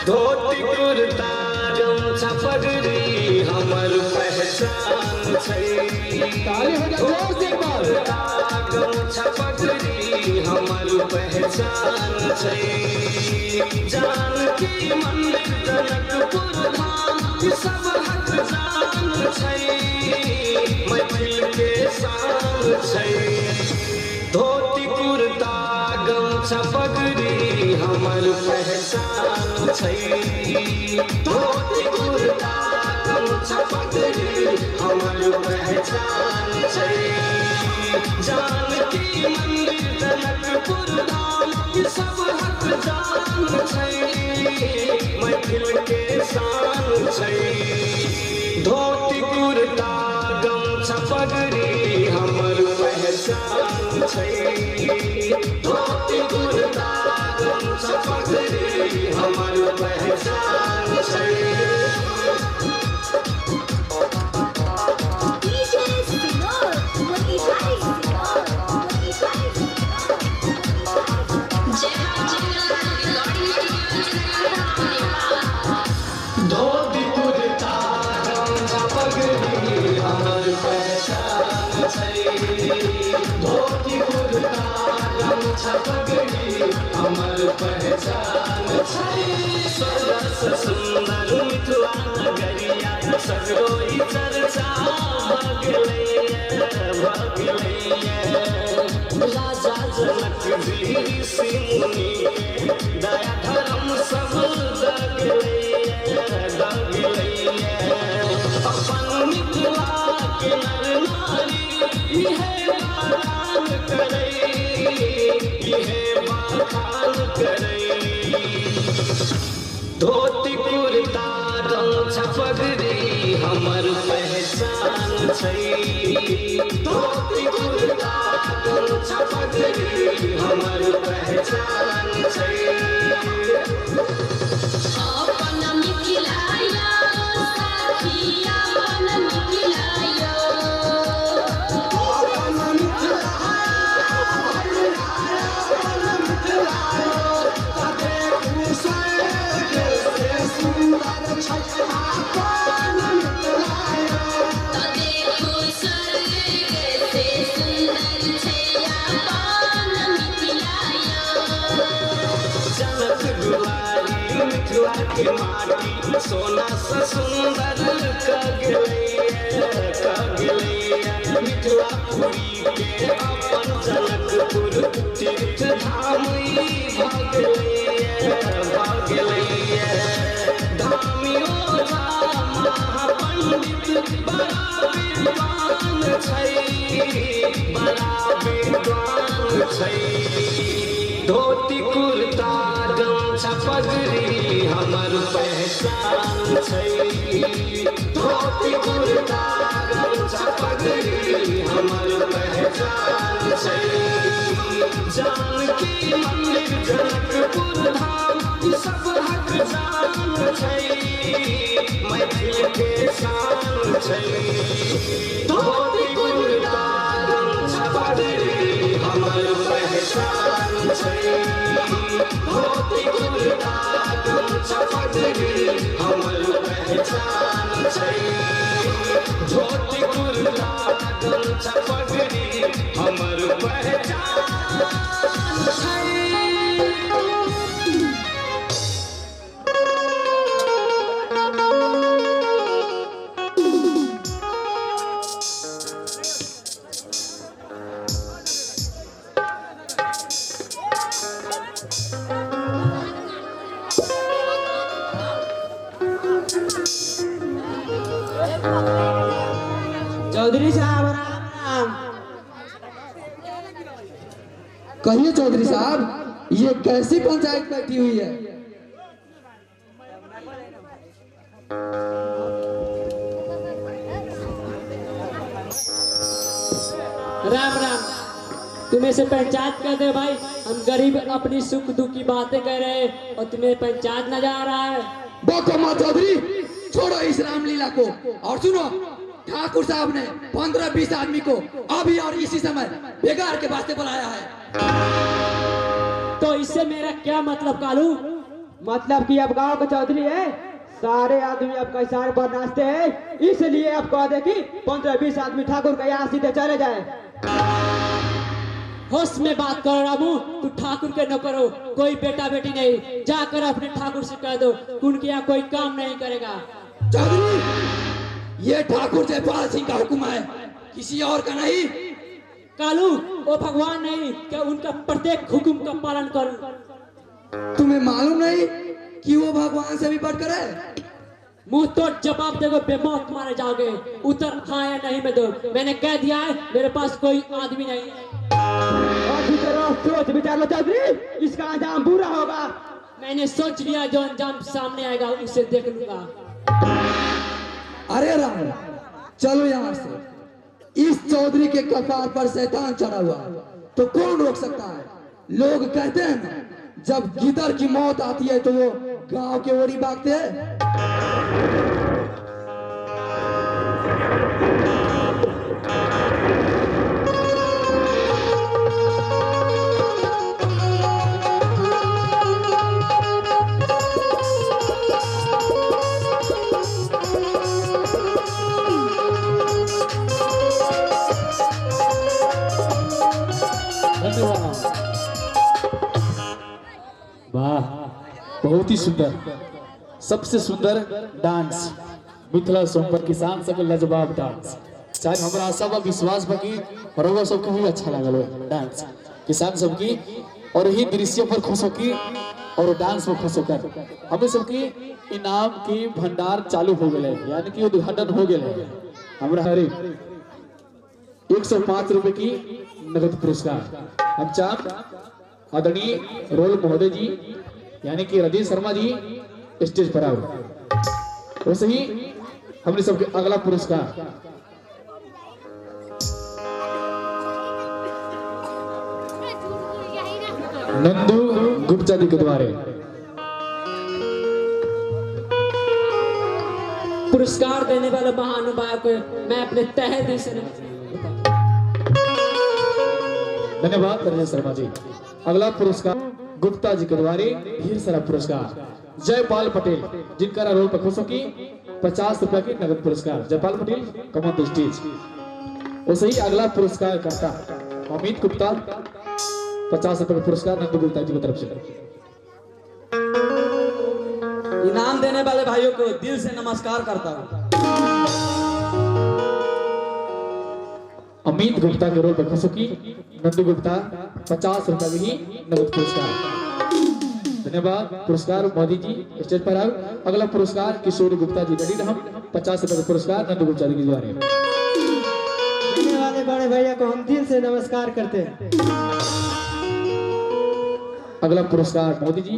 धोती कुर्ता गमछा पगड़ी हमर पहचान छै। गमछा पगड़ी हमर पहचान छै। जानकी मंदिर जनकपुर धाम सब हक जान छै। मैथिल के शान छै। धोती कुर्ता गमछा पगड़ी हमर पहचान छै। धोती कुर्ता गमछा पगड़ी हमर पहचान छै। जानकी मंदिर जनकपुर धाम सब हक जान छै। मैथिल के शान छै। धोती कुर्ता गमछा पगड़ी हमर पहचान छै। धोती कुर्ता गमछा पगड़ी हमर पहचान छै। धोती कुर्ता गमछा पगड़ी हमर पहचान छै। धोती कुर्ता गमछा पगड़ी हमर पहचान छै। सरस सुंदर मिथिला नगरिया सगरोई चर्चा भगलैया। राजा जनक ऋषि मुनि दया धर्म सब दगलैया। अपन मिथिला के नर नारी इहे बखान करै। धोती कुर्ता गमछा पगड़ी हमर पहचान छै। धोती कुर्ता गमछा पगड़ी हमर पहचान छै। अपन मिथिलाया साथिया अपन मिथिलाया। जनक दुलारी मिथिला के माटी सोना से सुंदर कगलैया। मिथिलापुरी के अपन जनकपुर तीर्थ धाम भगलैया। धामियो महापंडित बड़ा विद्वान छै। बड़ा विद्वान छै। धोती कुर्ता गमछा पगड़ी हमर पहचान छै। धोती कुर्ता गमछा पगड़ी हमर पहचान छै। जानकी मंदिर जनकपुर धाम सब हक जान छै। मैथिल के शान छै। धोती कुर्ता गमछा पगड़ी हमर पहचान छै। धोती कुर्ता गमछा पगड़ी हमर पहचान छै। धोती कुर्ता गमछा पगड़ी हमर पहचान छै। चौधरी साहब राम राम। कहिए चौधरी साहब, ये कैसी पंचायत बैठी हुई है? राम राम। तुम्हें से पंचायत कर दे भाई। हम गरीब अपनी सुख दुख की बातें कर रहे हैं और तुम्हें पंचायत नजर आ रहा है। चौधरी, छोड़ो इस रामलीला को और सुनो, ठाकुर साहब ने 15-20 आदमी को अभी और इसी समय बेगार के वास्ते बुलाया है। तो इससे मेरा क्या मतलब कालू? मतलब कि अब गांव का चौधरी है, सारे आदमी अब कई सारे पर नाचते हैं, इसलिए अब कह दे कि 15-20 आदमी ठाकुर का यहाँ सीधे चले जाए। होश में बात करो रामू, तू ठाकुर के नौकर हो, कोई बेटा बेटी नहीं। जाकर अपने ठाकुर से कह दो कि उनके यहाँ कोई काम नहीं करेगा। चौधरी, ये ठाकुर जयपाल सिंह का हुक्म है, किसी और का नहीं। कालू, वो भगवान नहीं क्या उनका प्रत्येक हुक्म का पालन करूं? तुम्हें मालूम नहीं कि वो भगवान से भी बढ़कर है? मुंह तो जवाब देगो, बेमौत मारे जाओगे। उतर हाँ या नहीं में दो। मैंने कह दिया है, मेरे पास कोई आदमी नहीं है। सोच विचार लो चौधरी, इसका अंजाम बुरा होगा। मैंने सोच लिया, जो अंजाम सामने आएगा उसे देख लूंगा। अरे राम, चलो यहाँ से। इस चौधरी के कपार पर शैतान चढ़ा हुआ है, तो कौन रोक सकता है? लोग कहते हैं ना, जब गिदड़ की मौत आती है तो वो गांव के ओरी भागते हैं। वाह, बहुत ही सुंदर, सबसे सुंदर डांस मिथिला सोमपर किसान सबके लाजवाब डांस। शायद हमारा आशा व विश्वास बा कि रउआ सबके भी अच्छा लागल हो डांस किसान सबकी, और यही दृश्य पर खुश होकी और डांस में खुश होकर हमें सबकी इनाम की भंडार चालू हो गए, यानी कि उद्घाटन हो गए। हमारा हरे 105 रुपए की नगद पुरस्कार हम चाह आदरणीय रोल महोदय जी यानी कि राजेश शर्मा जी स्टेज पर आओ। वैसे ही हमने सबके अगला पुरस्कार नंदू गुप्ता जी के द्वारा पुरस्कार देने वाले महानुभाव को मैं अपने तहे दिल से धन्यवाद राजेश शर्मा जी। अगला पुरस्कार गुप्ता जी के द्वारा ढेर सारा पुरस्कार जयपाल पटेल जिनका रोल पर खुशों की 50 रुपए की नगद पुरस्कार। Jaipal Patel come on the stage. वैसे ही अगला पुरस्कार करता अमित गुप्ता 50 रुपए का पुरस्कार नंदू गुप्ता जी की तरफ से। इनाम देने वाले भाइयों को दिल से नमस्कार करता हूँ। अमित गुप्ता के रोल पर खुशों की नंदू गुप्ता 50 रुपए की नगद पुरस्कार। धन्यवाद। पुरस्कार मोदी जी स्टेज पर आओ। अगला पुरस्कार किशोर गुप्ता जी रेडी हम 50 रुपए का पुरस्कार नंदू गुप्ता जी के द्वारा देने वाले बड़े भैया को हम दिल से नमस्कार करते हैं। अगला पुरस्कार मोदी जी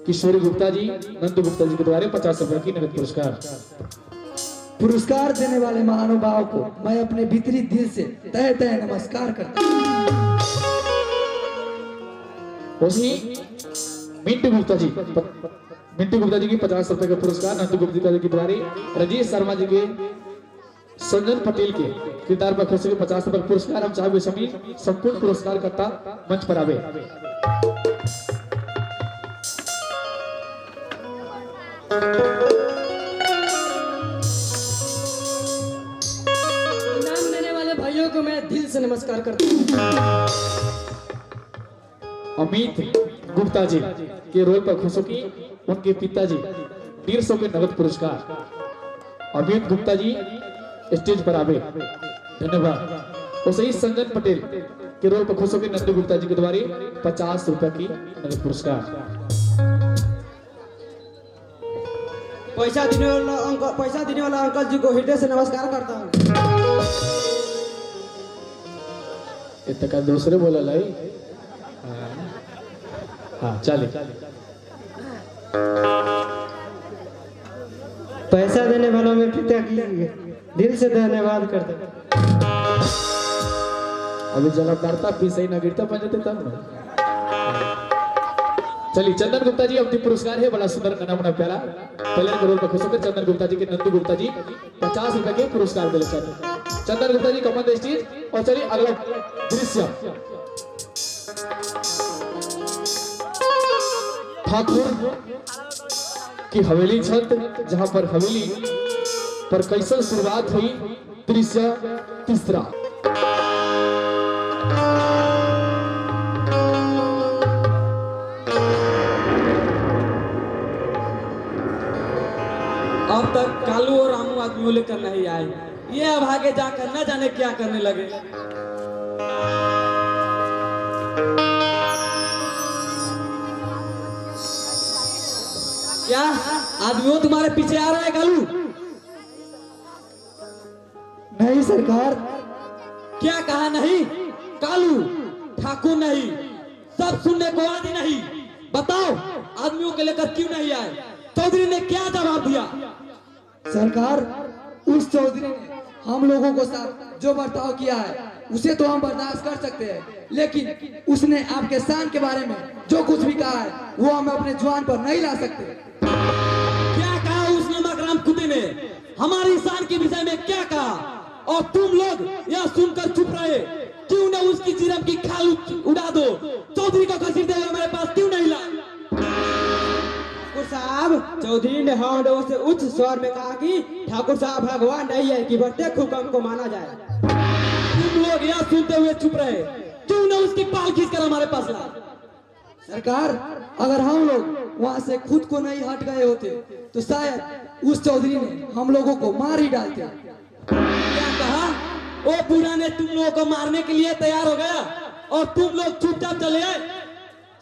किशोर गुप्ता जी नंदू गुप्ता जी के द्वारा 50 रुपए की नगद पुरस्कार। पुरस्कार देने वाले महानुभाव को मैं अपने भीतरी दिल से तहे तहे नमस्कार करता हूँ। मिंटू गुप्ता जी की 50 रुपए का पुरस्कार नंदू गुप्ता जी के द्वारा राजेश शर्मा जी के संजन पटेल के किरदार पर खुशी के 50 रुपए का पुरस्कार। हम चाहे सभी संपूर्ण पुरस्कार करता मंच पर आवे। इनाम देने वाले भाइयों को मैं दिल से नमस्कार करता हूँ। अमित गुप्ता जी के रोल पर खुशों की उनके पिताजी 150 के नगद पुरस्कार। अमित गुप्ता जी स्टेज पर आवे। धन्यवाद। वैसे ही संजन पटेल के रोल पर खुशों के नंदू गुप्ता जी के द्वारा 50 रुपए की नगद पुरस्कार। पैसा देने वाला अंकल जी को हृदय से नमस्कार करता हूँ। इतना दूसरे बोला लाई। हाँ चले। पैसा देने वालों में पिता की दिल से धन्यवाद करते हैं। अभी जला करता फिर सही ना गिरता पंजते तब ना। चलिए चंदन गुप्ता जी अपनी पुरस्कार है, बड़ा सुंदर गाना बना प्यारा पहले करोड़ का खुश होकर चंदन गुप्ता जी के नंदू गुप्ता जी 50 रुपए के पुरस्कार मिले sir. Chandan Gupta ji come on the stage. और चलिए अगला दृश्य ठाकुर की हवेली छत, जहां पर हवेली पर कैसे शुरुआत हुई। दृश्य तीसरा। अब तक कालू और रामू आदमियों लेकर नहीं आए, ये अब आगे जाकर न जाने क्या करने लगे। क्या आदमियों तुम्हारे पीछे आ रहा है कालू? नहीं सरकार। क्या कहा नहीं? कालू ठाकुर नहीं, सब सुनने को आदि नहीं। बताओ आदमियों के लेकर क्यों नहीं आए? चौधरी ने क्या जवाब दिया? सरकार, उस चौधरी ने हम लोगों को साथ जो बर्ताव किया है उसे तो हम बर्दाश्त कर सकते हैं, लेकिन उसने आपके शान के बारे में जो कुछ भी कहा है वो हम अपने जुबान पर नहीं ला सकते। क्या कहा उस नमक राम कुत्ते ने? हमारी शान के विषय में क्या कहा? और तुम लोग यह सुनकर चुप रहे? क्यों न उसकी जिरम की खाल उड़ा दो? चौधरी को घसीटते हुए हमारे पास क्यों नहीं लाए? ठाकुर साहब, चौधरी ने हम लोगों से उच्च स्वर में कहा कि ठाकुर साहब भगवान नहीं है कि प्रत्येक हुक्म को माना जाए। तुम लोग यह सुनते हुए चुप रहे? क्यों न उसकी पाल खींचकर हमारे पास लाए? सरकार, अगर हम लोग वहाँ से खुद को नहीं हट गए होते तो शायद उस चौधरी ने हम लोगों को मार ही डालते। क्या कहा? वो बूढ़ा ने तुम लोगों को मारने के लिए तैयार हो गया और तुम लोग चुपचाप चले आए?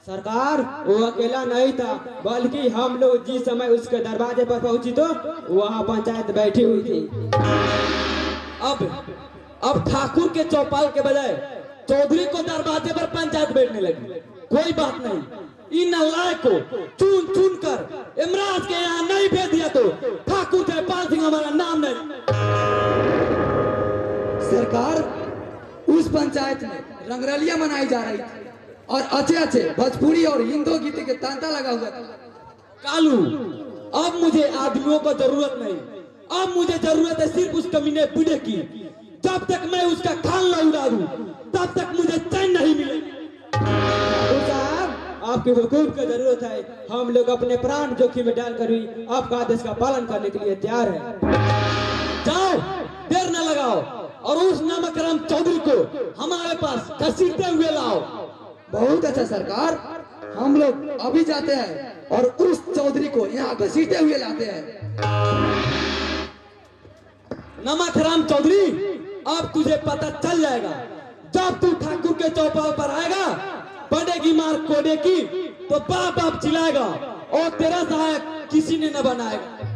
सरकार, वो अकेला नहीं था, बल्कि हम लोग जिस समय उसके दरवाजे पर पहुंची तो वहाँ पंचायत बैठी हुई थी। अब ठाकुर के चौपाल के बजाय चौधरी को दरवाजे पर पंचायत बैठने लगी। कोई बात नहीं, इन नालायक को चुन चुन कर इमराज के यहाँ नहीं भेज दिया तो ठाकुर जयपाल सिंह हमारा नाम नहीं। सरकार, उस पंचायत में रंगरलियां मनाई जा रही थी और अच्छे अच्छे भोजपुरी और हिंदू गीत के तांता लगा हुआ था। कालू, अब मुझे आदमियों को जरूरत नहीं, अब मुझे जरूरत है सिर्फ उस कमीने बूढ़े की। जब तक मैं उसका खाल न उड़ा दूं तब तक मुझे चैन नहीं मिलेगा। ठाकुर साहब, आपके हुक्म की जरूरत है। हम लोग अपने प्राण जोखिम में डालकर भी आपका आदेश का पालन करने के लिए तैयार है। जाओ, देर न लगाओ और उस नमकराम चौधरी को हमारे पास घसीटते हुए लाओ। बहुत अच्छा सरकार, हम लोग अभी जाते हैं और उस चौधरी को यहाँ घसीटते हुए लाते हैं। नमकराम चौधरी, अब तुझे पता चल जाएगा। जब तू ठाकुर के चौपाल पर आएगा, पड़ेगी मार कोडे की तो बाप बाप चिल्लाएगा और तेरा सहायक किसी ने न बनाएगा।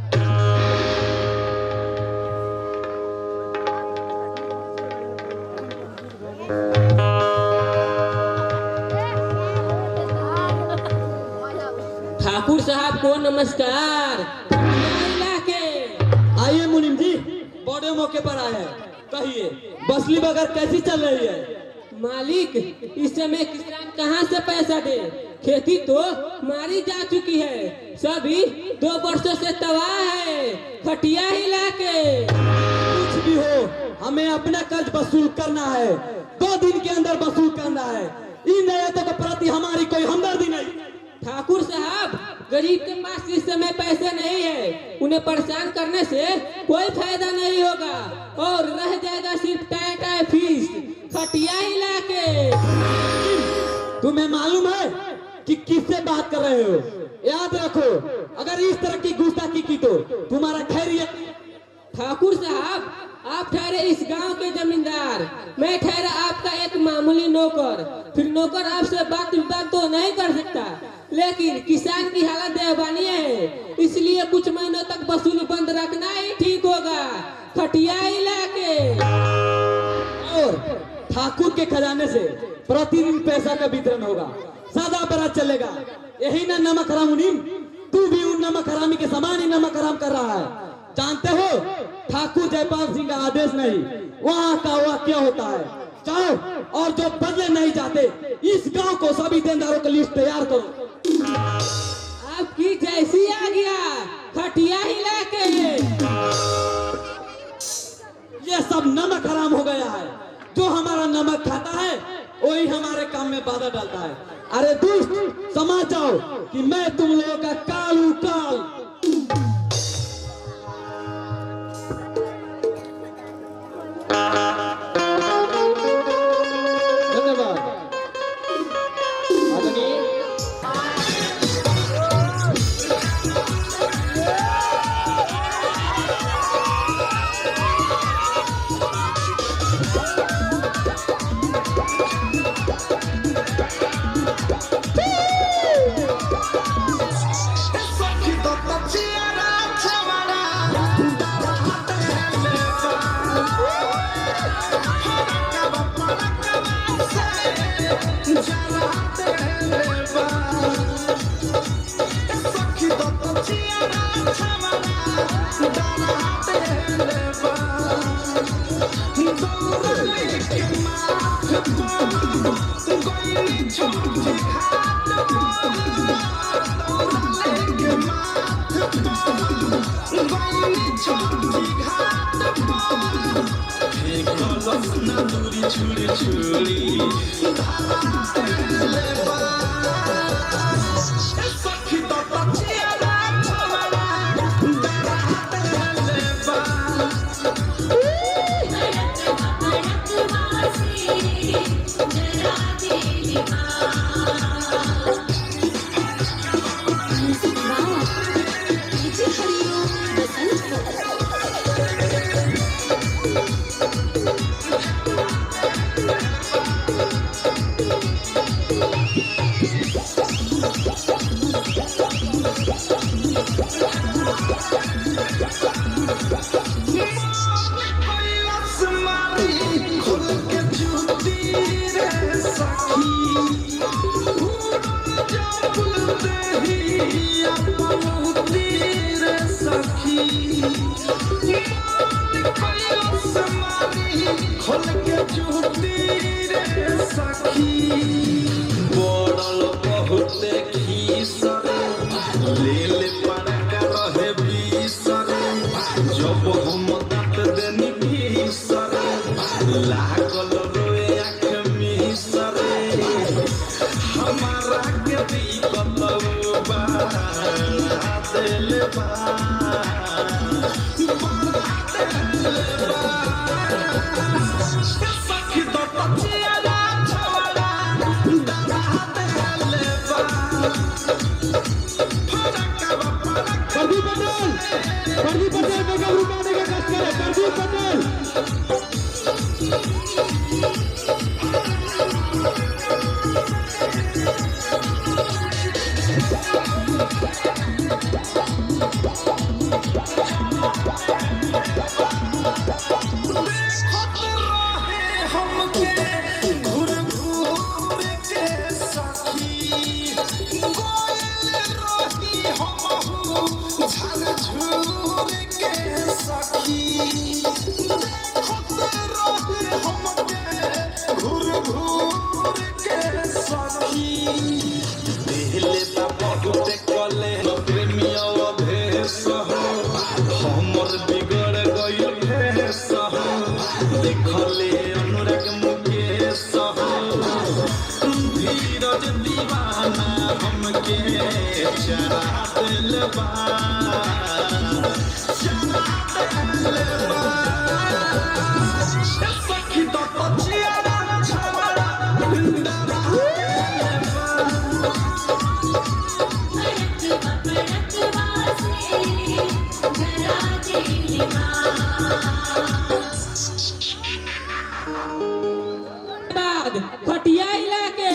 ठाकुर साहब को नमस्कार। आइए मुनीम जी, बड़े मौके पर आए हैं। कहिए बसली बगर कैसी चल रही है? मालिक, इस समय किसान कहाँ से पैसा दे? खेती तो मारी जा चुकी है, सभी 2 वर्षों से तबाह है, खटिया हिला के। कुछ भी हो, हमें अपना कर्ज वसूल करना है। 2 दिन के अंदर वसूल करना है। इन नियतों के प्रति हमारी कोई हमदर्दी नहीं। ठाकुर साहब, गरीब के पास इस समय पैसे नहीं है, उन्हें परेशान करने से कोई फायदा नहीं होगा और रह जाएगा सिर्फ टाई फीस, खटिया हिला के। तुम्हें मालूम है कि किससे बात कर रहे हो? याद रखो, अगर इस तरह की गुस्ताखी की तो तुम्हारा खैरियत। ठाकुर साहब, आप ठहरे इस गांव के जमींदार, मैं ठहरा आपका एक मामूली नौकर। फिर नौकर आपसे बात तो नहीं कर सकता, लेकिन किसान की हालत दयनीय है, इसलिए कुछ महीनों तक वसूली बंद रखना ही ठीक होगा, खटिया हिला के। और ठाकुर के खजाने से प्रतिदिन पैसा का वितरण होगा, सदा बरात चलेगा। यही ना नमक हराम मुनीम, तू भी उन नमक हरामी के समान ही नमक हराम कर रहा है। जानते हो, ठाकुर जयपाल सिंह का आदेश नहीं, वहाँ का वाक्य होता है। जाओ और जो बदले नहीं जाते इस गांव को सभी देनदारों की लिस्ट तैयार करो। आपकी जैसी आ गया खटिया हिला के। ये सब नमक हराम हो गया है। जो हमारा नमक खाता है वही हमारे काम में बाधा डालता है। अरे दुष्ट समझ जाओ कि मैं तुम लोगों का कालू काल। धन्यवाद आदरणीय प्रदीप पटेल बेगम रुकाने का कष्ट करे। प्रदीप पटेल खटिया हिला के।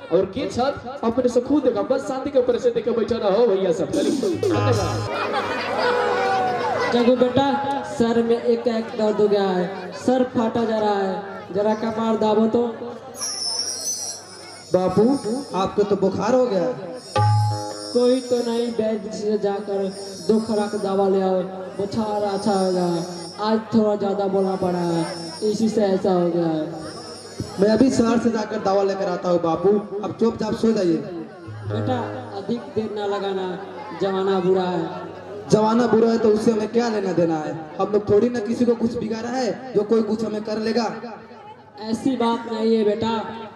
और के छत अपने से खुद देखा, बस शांति के ऊपर से देखे बैठा रहो भैया सब। जगू बेटा सर में एक दर्द हो गया है, सर फाटा जा रहा है, जरा कपार दाबो तो। बापू आपको तो बुखार हो गया। कोई तो नहीं, वैद्य से जाकर 2 खुराक दवा ले आओ, बुखार अच्छा हो जाए। आज थोड़ा ज्यादा बोलना पड़ा है, इसी से ऐसा हो गया है। मैं अभी शहर से जाकर दवा लेकर आता हूँ बापू, अब चुपचाप सो जाइए। बेटा अधिक देर ना लगाना, जमाना बुरा है। जमाना बुरा है तो उससे हमें क्या लेना देना है? हम लोग थोड़ी ना किसी को कुछ बिगाड़ा है जो कोई कुछ हमें कर लेगा। ऐसी बात नहीं है बेटा,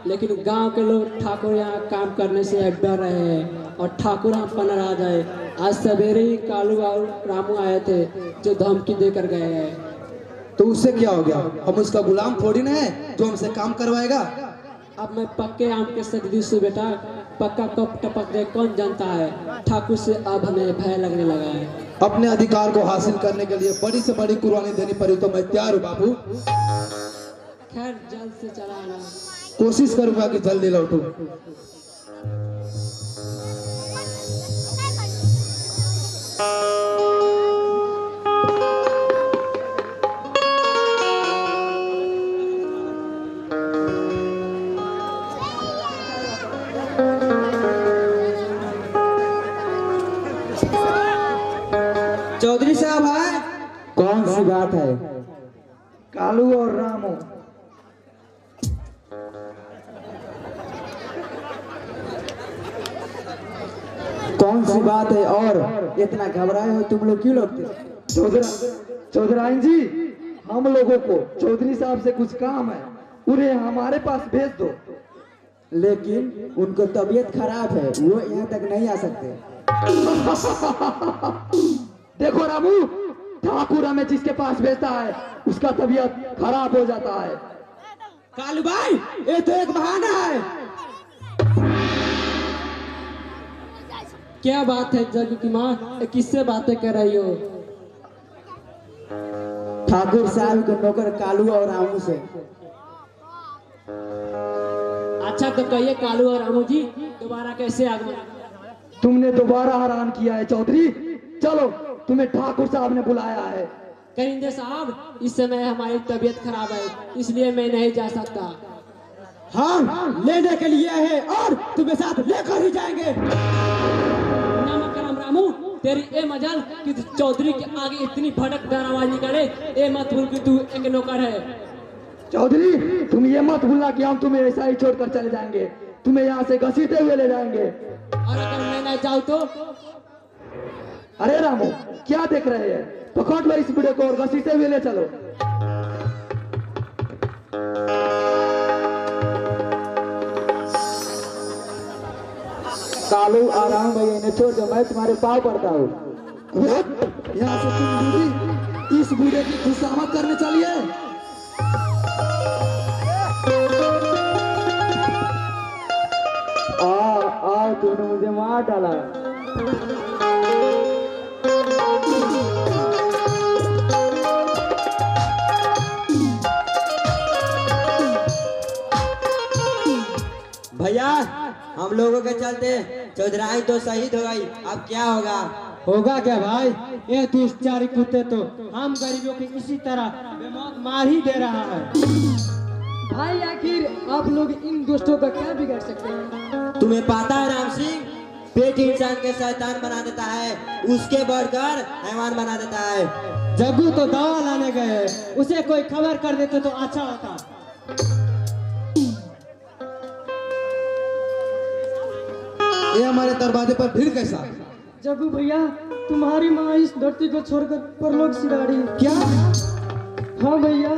लेकिन गांव के लोग ठाकुर यहाँ काम करने से डर रहे हैं और ठाकुर हम पर नाराज है। आज सवेरे ही कालू और रामू आए थे जो धमकी देकर गए हैं। तो उससे क्या हो गया? हम उसका गुलाम थोड़ी ना है जो हमसे काम करवाएगा। अब मैं पक्के आम के सदृश से बेटा, पक्का कब टपक जाए कौन जानता है। ठाकुर से अब हमें भय लगने लगा है। अपने अधिकार को हासिल करने के लिए बड़ी से बड़ी कुर्बानी देनी पड़ी तो मैं तैयार हूँ बापू। खैर जल्द से चला आना। कोशिश करूंगा कि जल्दी लौटूं। चौधरी साहब है। कौन सी बात है? कालू और रामू कौन सी बात है और इतना घबराए हो तुम लोग क्यों लोग? चौधराइन जी, हम लोगों को चौधरी साहब से कुछ काम है, उन्हें हमारे पास भेज दो। लेकिन उनको तबीयत खराब है, वो यहाँ तक नहीं आ सकते। देखो रामू, ठाकुर हमें जिसके पास भेजता है उसका तबीयत खराब हो जाता है। कालू भाई, ये तो एक बहाना है। क्या बात है जग की माँ, किससे बातें कर रही हो? ठाकुर साहब के नौकर कालू और रामू से। अच्छा तो कहिए कालू और रामू जी दोबारा कैसे आ गए? तुमने दोबारा हैरान किया है चौधरी। चलो, तुम्हें ठाकुर साहब ने बुलाया है। करिंदे साहब, इस समय हमारी तबीयत खराब है, इसलिए मैं नहीं जा सकता। हाँ, लेने के लिए है और तुम्हें साथ लेकर ही जाएंगे। नमक करम रामू, तेरी ए मजाल कि चौधरी के आगे इतनी भड़कदार आवाज निकले। ए मत भूल कि तू एक नौकर है। चौधरी, तुम ये मत भूलना कि हम तुम्हें ऐसा ही छोड़कर चले जाएंगे। तुम्हें यहाँ से घसीटे हुए ले जाएंगे। और अगर मैं न जाऊँ तो? अरे रामू, क्या देख रहे हैं? पकड़ लो इस बुढ़े को और घसीटे हुए ले चलो। कालू और रामू भैया, इन्हें छोड़ दो, मैं तुम्हारे पाँव पड़ता हूँ। यहाँ से तुम दूरी इस बूढ़े की खुशामद करने चलिए। तुमने मुझे मार डाला। भैया, हम लोगों के चलते चौधराई तो शहीद हो गई, अब क्या होगा? होगा क्या भाई? ये दुष्चारी कुत्ते तो हम गरीबों की इसी तरह बेमौत मार ही दे रहा है। भाई आखिर आप लोग इन दोस्तों का क्या बिगाड़ सकते हैं? तुम्हें पता है राम सिंह, पेट इंसान के शैतान बना देता है, उसके बढ़कर हैवान बना देता है। जग्गू तो दवा लाने गए, उसे कोई खबर कर देते तो अच्छा होता। ये हमारे दरवाजे पर भीड़ कैसा? जग्गू भैया, तुम्हारी माँ इस धरती को छोड़कर परलोक सिधारी। क्या? हाँ भैया,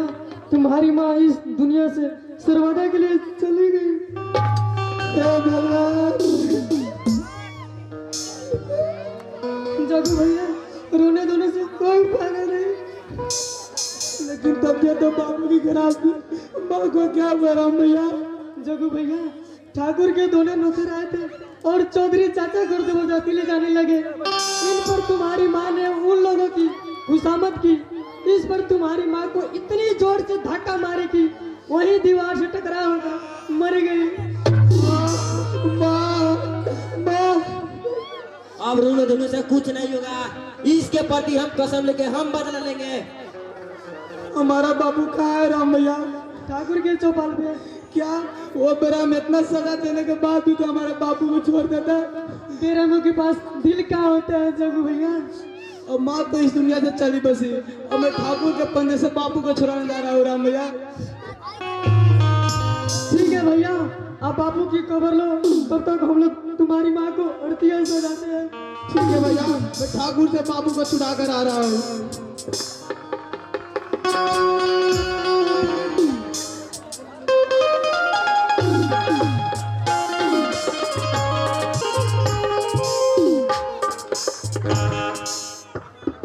तुम्हारी माँ इस दुनिया से सर्वदा के लिए चली गई। जग्गू भैया, रोने धोने से कोई फायदा नहीं। लेकिन तबीयत तो बाबू की खराब थी, माँ को क्या हुआ राम भैया? जग्गू भैया, ठाकुर के दोनों नौकर आए थे और चौधरी चाचा गुरुदेव जाति ले जाने लगे। इन पर तुम्हारी माँ ने उन लोगों की खुशामद की। इस पर तुम्हारी माँ को इतनी जोर से धक्का मारी कि वही दीवार से टकरा होकर मर गई। अब रोने धोने से कुछ नहीं होगा, इसके प्रति हम कसम लेके हम बदला लेंगे। हमारा बाबू कहाँ है राम भैया? ठाकुर के चौपाल पे। क्या वो बेराम इतना सजा देने के बाद भी तो हमारे बापू को छोड़ देता है? बेरहमों के पास दिल क्या होता है जग्गू भैया? और माँ तो इस दुनिया से चली बसी। और मैं ठाकुर के पंजे से बापू को छुड़ाने जा रहा हूँ राम भैया। ठीक है भैया, आप बापू की खबर लो, तब तक हम लोग तुम्हारी माँ को अड़तिया सो जाते हैं। ठीक है भैया, मैं ठाकुर से बापू को छुड़ा कर आ रहा हूँ।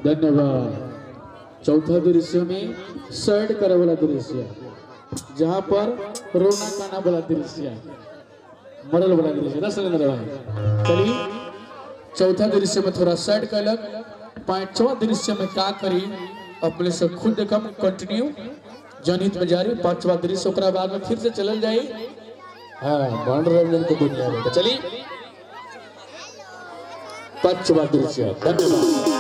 धन्यवाद। चौथा दृश्य में सैड करे वाला दृश्य, जहाँ पर रोना गाना वाला दृश्य, मरल वाला दृश्य ना सुरेंद्र भाई। चलिए चौथा दृश्य में थोड़ा सैड कलक, पांचवा दृश्य में का करी अपने से खुद देखम। कंटिन्यू जनहित में जारी। पांचवा दृश्य ओकरा बाद में फिर से चलल जाई हाँ मनोरंजन के दुनिया में। तो चलिए पांचवा दृश्य। धन्यवाद।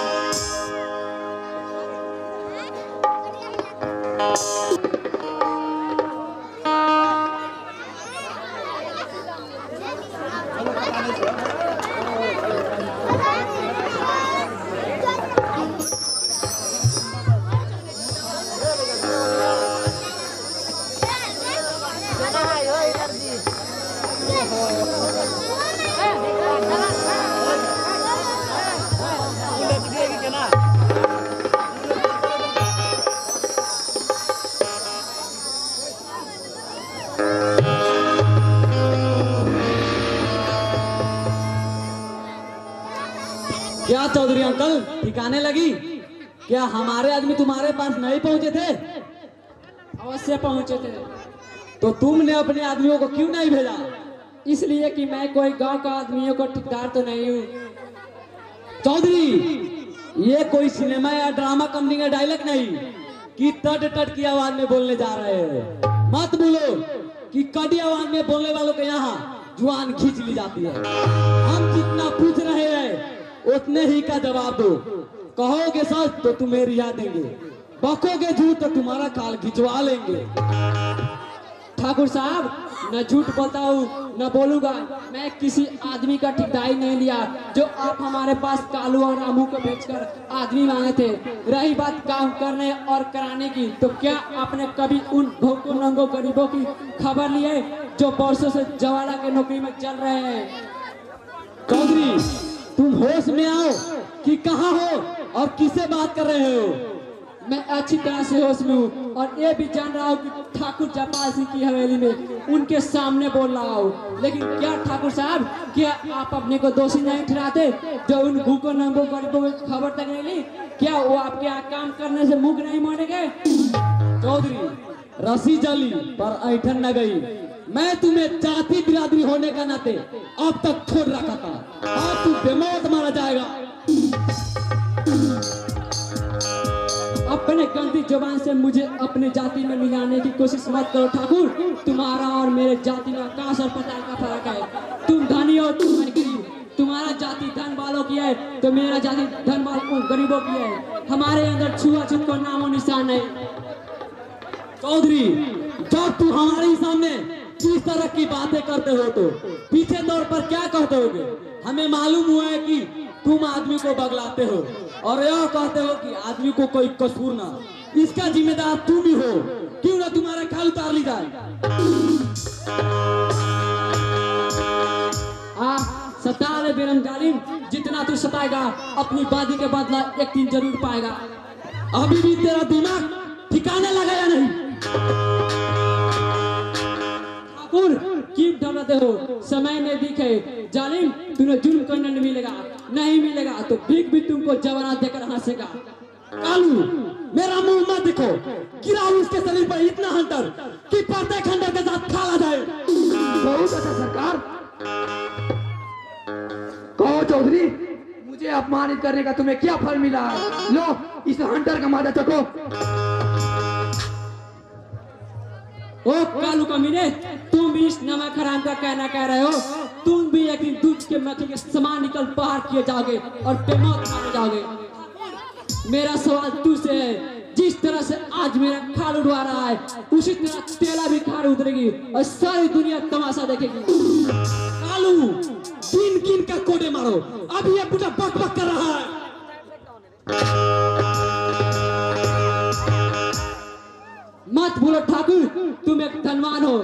क्या चौधरी अंकल, ठिकाने लगी? क्या हमारे आदमी तुम्हारे पास नहीं पहुंचे थे? अवश्य पहुंचे थे, तो तुमने अपने आदमियों को क्यों नहीं भेजा? इसलिए कि मैं कोई गांव का आदमियों को ठेकेदार तो नहीं हूँ। चौधरी, ये कोई सिनेमा या ड्रामा कंपनी का डायलॉग नहीं कि टट टट की आवाज में बोलने जा रहे हैं। मत बोलो कि कड़ी आवाज में बोलने वालों के यहाँ जुबान खींच ली जाती है। हम जितना पूछ रहे हैं उतने ही का जवाब दो। कहोगे सच तो तुम्हें रिहा देंगे, बकोगे झूठ तो तुम्हारा काल खिंचवा लेंगे। ठाकुर साहब, न झूठ बोलता हूँ न बोलूंगा। मैं किसी आदमी का ठेकेदारी नहीं लिया। जो आप हमारे पास कालू और रामू को बेचकर आदमी मांगे थे। रही बात काम करने और कराने की, तो क्या आपने कभी उन भूखों नंगों गरीबों की खबर ली है जो वर्षों से जवाड़ा के नौकरी में चल रहे हैं? चौधरी, तुम होश में आओ कि कहाँ हो और किससे बात कर रहे हो? मैं अच्छी तरह से होश में हूँ और ये भी जान रहा हूँ कि ठाकुर जयपाल सिंह की हवेली में उनके सामने बोल रहा हूँ। लेकिन क्या ठाकुर साहब, क्या आप अपने को दोषी नहीं ठहराते जो उन भूखों नंगों गरीबों की खबर तक नहीं ली? क्या वो आपके यहाँ काम करने से मुख नहीं मोड़ेंगे? चौधरी, रसी जली पर ऐठन न गई। मैं तुम्हें जाति बिरादरी होने का नाते अब तक छोड़ रखा था। अब तू बेमौत मारा जाएगा। अपने गंदी जुबान से मुझे अपने जाति में मिलाने की कोशिश मत करो ठाकुर। तुम्हारा और मेरे जाति में आकाश और पताल का फर्क है। तुम धनी हो, तुम गरीब। तुम्हारा जाति धन वालों की है तो मेरा जाति धन वालों गरीबों की है। हमारे अंदर छुआछूत को नामो निशान नहीं। चौधरी, जब तू हमारे सामने इस तरह की बातें करते हो तो पीछे तौर पर क्या कहते होगे? हमें मालूम हुआ है कि तुम आदमी को बगलाते हो और यह कहते हो कि आदमी को कोई कसूर ना। इसका जिम्मेदार तुम ही हो। क्यों ना तुम्हारा खाल उतार ली जाए? सता रे बेरम जालिम, जितना तू सताएगा अपनी बादी के बदला एक दिन जरूर पाएगा। अभी भी तेरा दिमाग ठिकाने लगा या नहीं? ठाकुर, क्यों डराते हो? समय ने दिखे जालिम, तुम्हें जुल्म करने नहीं मिलेगा। नहीं मिलेगा तो भीख भी तुमको जवानात देकर हंसेगा। कालू, मेरा मुंह मत दिखो। गिराओ उसके शरीर पर इतना हंटर कि पर्दे खंडर के साथ खाला जाए। बहुत अच्छा सरकार। कहो चौधरी, मुझे अपमानित करने का तुम्हें क्या फल मिला है? लो इस हंटर का मादा चको। ओ कालू कमीने, तुम भी इस नमक हराम का कहना कह रहे हो? तुम भी एक दिन दूध के मक्खी के समान निकल बाहर किए जाओगे और बेमौत मारे जाओगे। मेरा सवाल तुझसे है, जिस तरह से आज मेरा खाल उड़वा रहा है उसी तरह तेरा भी खाल उतरेगी और सारी दुनिया तमाशा देखेगी। कालू, गिन गिन का कोडे मारो। अभी ये बुढ़ा बक बक कर रहा है। मत बोलो ठाकुर, तुम एक धनवान हो,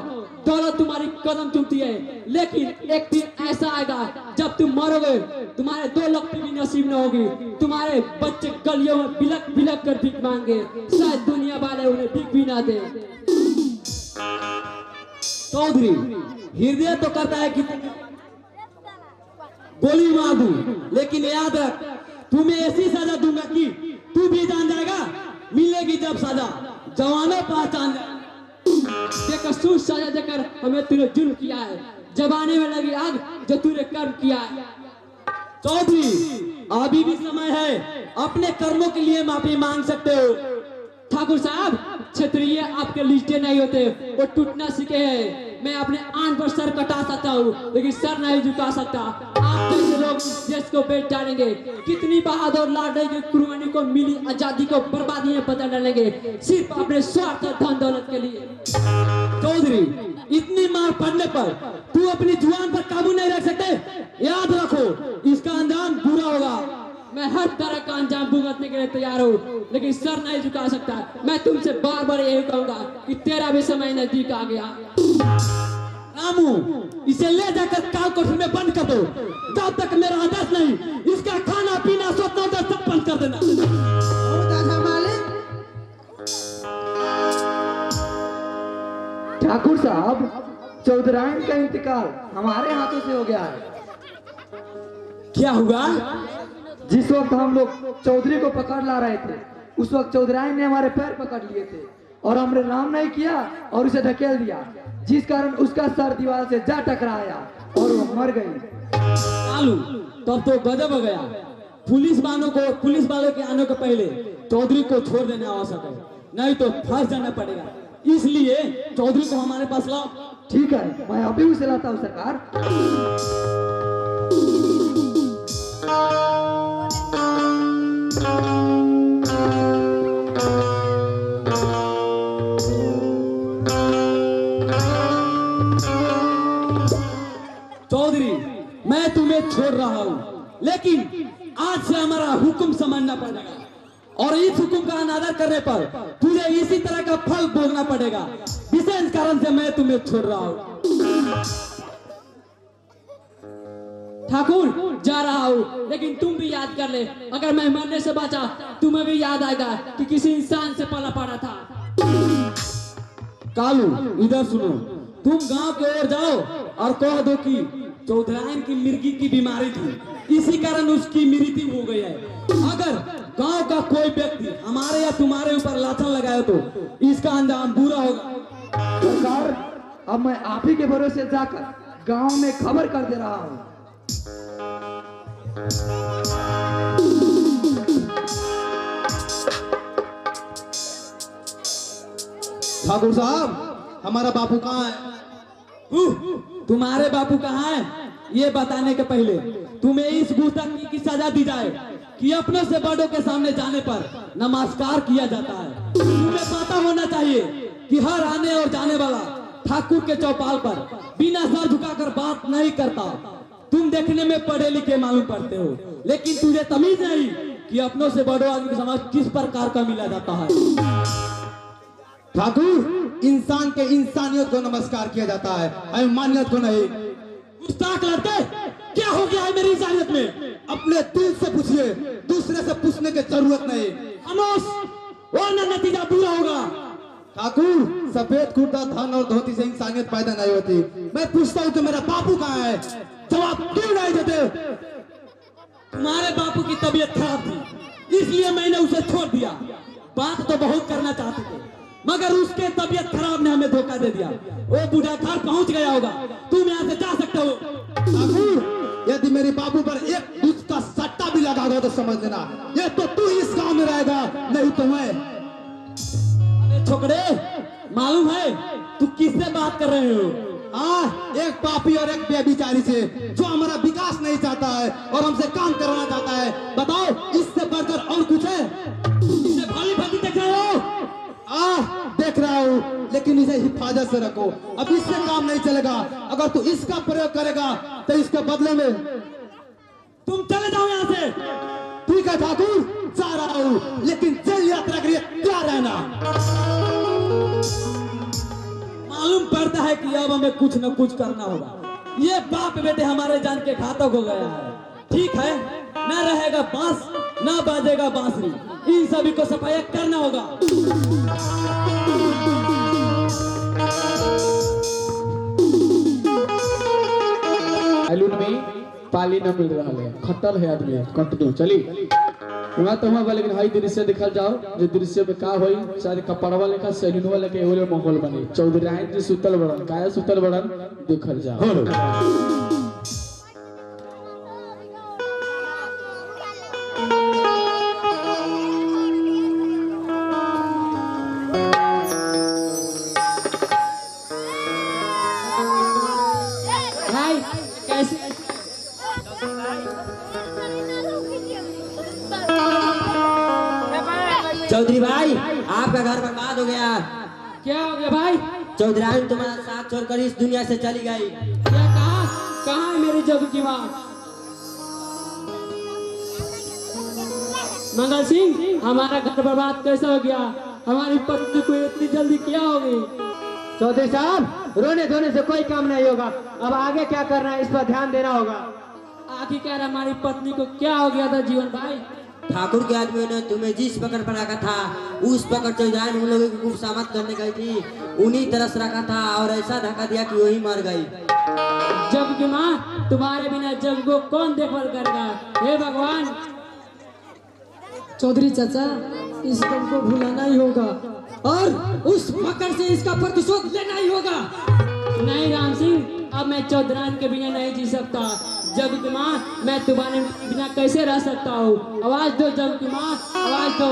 दौलत तुम्हारी कदम चुमती है, लेकिन एक दिन ऐसा आएगा जब तुम मरोगे, तुम्हारे 2 लाख भी नसीब न होगी, तुम्हारे बच्चे गलियों में बिलक बिलक कर भीख मांगे, शायद दुनिया वाले उन्हें भीख भी ना दे। चौधरी, हृदय तो करता है कि गोली मार दूं, लेकिन याद रख, तुम्हें ऐसी सजा दूंगा कि तू भी जान जाएगा, मिलेगी जब सजा जवानों पहचान जाएगा। बेकसूर सजा देकर हमें तूने जुल्म किया है, जवानी में लगी आग जो तूने कर्म किया है। चौधरी, अभी भी समय है, अपने कर्मों के लिए माफी मांग सकते हो। ठाकुर साहब, क्षत्रिय आपके लिस्टे नहीं होते, वो टूटना सीखे हैं। मैं अपने आन पर सर कटा सकता हूँ, लेकिन सर नहीं झुका सकता। आप जैसे लोग देश को बेच डालेंगे, कितनी बहादुर लड़ाई की कुर्बानी को मिली आजादी को बर्बादी में बदल डालेंगे, सिर्फ अपने स्वार्थ और धन दौलत के लिए। चौधरी, इतनी मार पड़ने पर तू अपनी जुबान पर काबू नहीं रख सकते, याद रखो, इसका अंजाम बुरा होगा। मैं हर तरह का अंजाम भुगतने के लिए तैयार हूँ, लेकिन सर नहीं झुका सकता। मैं तुमसे बार बार यही कहूंगा कि तेरा भी समय नजदीक आ गया। रामू, इसे ले जाकर काल कोठरी में बंद कर दो, जब तक मेरा आदेश नहीं, इसका खाना पीना सोचना सब बंद कर देना। ठाकुर साहब, चौधराइन का इंतकाल हमारे हाथों से हो गया है। क्या हुआ? जिस वक्त हम लोग चौधरी को पकड़ ला रहे थे, उस वक्त चौधराइन ने हमारे पैर पकड़ लिए थे और हमने राम नहीं किया और उसे ढकेल दिया, जिस कारण उसका सर दीवार से जा टकराया और वो मर गई। आलू, तब तो गजब हो गया। पुलिस वालों के आने के पहले चौधरी को छोड़ देना आवश्यक है, नहीं तो फंस जाना पड़ेगा। इसलिए चौधरी को हमारे पास लाओ। ठीक है, मैं अभी उसे लाता हूँ सरकार। चौधरी, मैं तुम्हें छोड़ रहा हूँ, लेकिन आज से हमारा हुक्म समझना पड़ेगा और इस हुक्म का अनादर करने पर तुझे इसी तरह का फल भोगना पड़ेगा। विशेष कारण से मैं तुम्हें छोड़ रहा हूँ। ठाकुर, जा रहा हूँ, लेकिन तुम भी याद कर ले, अगर मैं मरने से बचा, तुम्हें भी याद आएगा कि किसी इंसान से पला पड़ा था। कालू, इधर सुनो, तुम गांव की ओर जाओ और कह दो कि चौधराइन की मिर्गी की बीमारी थी, इसी कारण उसकी मृत्यु हो गई है। अगर गांव का कोई व्यक्ति हमारे या तुम्हारे ऊपर लाछन लगाए तो इसका अंजाम बुरा होगा। सरकार, अब मैं आप ही के भरोसे जाकर गांव में खबर कर दे रहा हूँ। ठाकुर साहब, हमारा बापू कहाँ है? तुम्हारे बापू कहाँ है, ये बताने के पहले तुम्हें इस गुस्ताखी की सजा दी जाए कि अपनों से बड़ों के सामने जाने पर नमस्कार किया जाता है। तुम्हें पता होना चाहिए कि हर आने और जाने वाला ठाकुर के चौपाल पर बिना सर झुकाकर बात नहीं करता। तुम देखने में पढ़े लिखे मालूम पड़ते हो, लेकिन तुझे तमीज नहीं कि अपनों से बड़ों आदमी की समझ किस प्रकार का मिला जाता है। ठाकुर, इंसान के इंसानियत को नमस्कार किया जाता है, अभिमानियत को नहीं। गुस्ताख लड़ते, क्या हो गया है मेरी इंसानियत में? अपने दिल से पूछिए, दूसरे से पूछने की जरूरत नहीं। खामोश, वरना नतीजा बुरा होगा। ठाकुर, सफेद कुर्ता, धन और धोती से इंसानियत पैदा नहीं होती। मैं पूछता हूँ कि मेरा बापू कहाँ है, जवाब क्यों नहीं देते? तुम्हारे बापू की तबीयत खराब थी, इसलिए मैंने उसे छोड़ दिया। बात तो बहुत करना चाहते थे, मगर उसके तबीयत खराब ने हमें धोखा दे दिया। वो बूढ़ा घर पहुंच गया होगा, तुम यहाँ से जा सकते हो। ठाकुर, यदि मेरे बाबू पर एक दूध का सट्टा भी लगा दो तो समझ लेना, ये तो तू इस गांव में रहेगा, नहीं तो मैं। अरे छोकरे, मालूम है तू किससे बात कर रहे हो? एक पापी और एक बेबिचारी से, जो हमारा विकास नहीं चाहता है और हमसे काम कराना चाहता है। बताओ, इससे बढ़कर और कुछ है? इसे भली भांति देख रहे हो? देख रहा हूँ, लेकिन इसे हिफाजत से रखो। अब इससे काम नहीं चलेगा। अगर तू इसका प्रयोग करेगा तो इसके बदले में तुम चले जाओ यहाँ से। ठीक है ठाकुर, जा रहा हूँ, लेकिन जेल यात्रा के लिए तैयार रहना। मालूम पड़ता है कि अब हमें कुछ न कुछ करना होगा। ये बाप बेटे हमारे जान के घातक हो गया है। ठीक है, न रहेगा बांस न बाजेगा बांसुरी, इन सभी को सफाया करना होगा। आलून में पाली न मिल रहा है, खट्टर है आदमी, कट दो चली वहाँ तो हुआ, लेकिन हाई दृश्य दिखल जाओ, जो दृश्य में का होई, शायद कपड़वा लेकर सैलूनवा लेके एवले माहौल बने। चौधरी राय जी सुतल बड़न, काया सुतल बड़न देखल जाओ। भाई कैसे चौधरी भाई, आपका घर बर्बाद हो गया। क्या हो गया भाई? चौधरी तुम्हारा साथ छोड़कर इस दुनिया से चली गई। क्या कहा? कहाँ है मेरी जग की माँ? मंगल सिंह, हमारा घर बर्बाद कैसे हो गया? हमारी पत्नी को इतनी जल्दी क्या हो गई? चौधरी साहब, रोने धोने से कोई काम नहीं होगा। अब आगे क्या करना है, इस पर ध्यान देना होगा। आखिरकार हमारी पत्नी को क्या हो गया था जीवन भाई? ठाकुर के आदमियों ने तुम्हें जिस पकड़ पर रखा था, उस पकड़ चौधरी उन लोगों की खुशामद करने गई थी, उन्हीं तरस रखा था और ऐसा धक्का दिया कि वही मर गई। जग की माँ, तुम्हारे बिना जग को कौन देखभाल करेगा? हे भगवान। चौधरी चाचा, इस गम को भुलाना ही होगा और उस मकर से इसका प्रतिशोध लेना ही होगा। नहीं राम सिंह, अब मैं चौधरान के बिना नहीं जी सकता। जग की माँ, मैं तुम्हारे बिना कैसे रह सकता हूँ? आवाज दो जग की माँ, आवाज दो।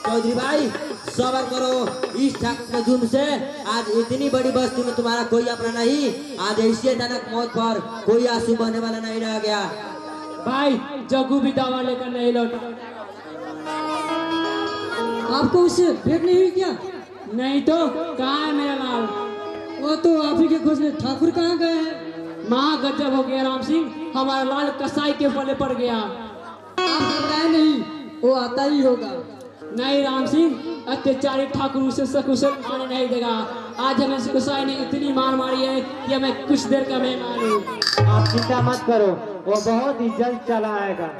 चौधरी भाई सबर करो, इस ठाकुर के जुर्म से आज इतनी बड़ी बस्ती में तुम्हारा कोई अपना नहीं। आज ऐसी अचानक मौत पर कोई आंसू बहने वाला नहीं रह गया। भाई जग्गू भी दवा लेकर नहीं लौटा। आपको उससे भेंट नहीं हुई क्या? नहीं तो कहाँ है मेरा लाल? वो तो आप ही के खोजने ठाकुर कहाँ गए हैं? महा गजब हो गया राम सिंह, हमारा लाल कसाई के पले पड़ गया। आप घबराए नहीं, वो आता ही होगा। नहीं राम सिंह, अत्याचारी ठाकुर उसे सकुशल आने नहीं देगा। आज हमें कसाई ने इतनी मार मारी है कि हमें कुछ देर का मेहमान हूँ। आप चिंता मत करो, वो बहुत ही जल्द चला आएगा।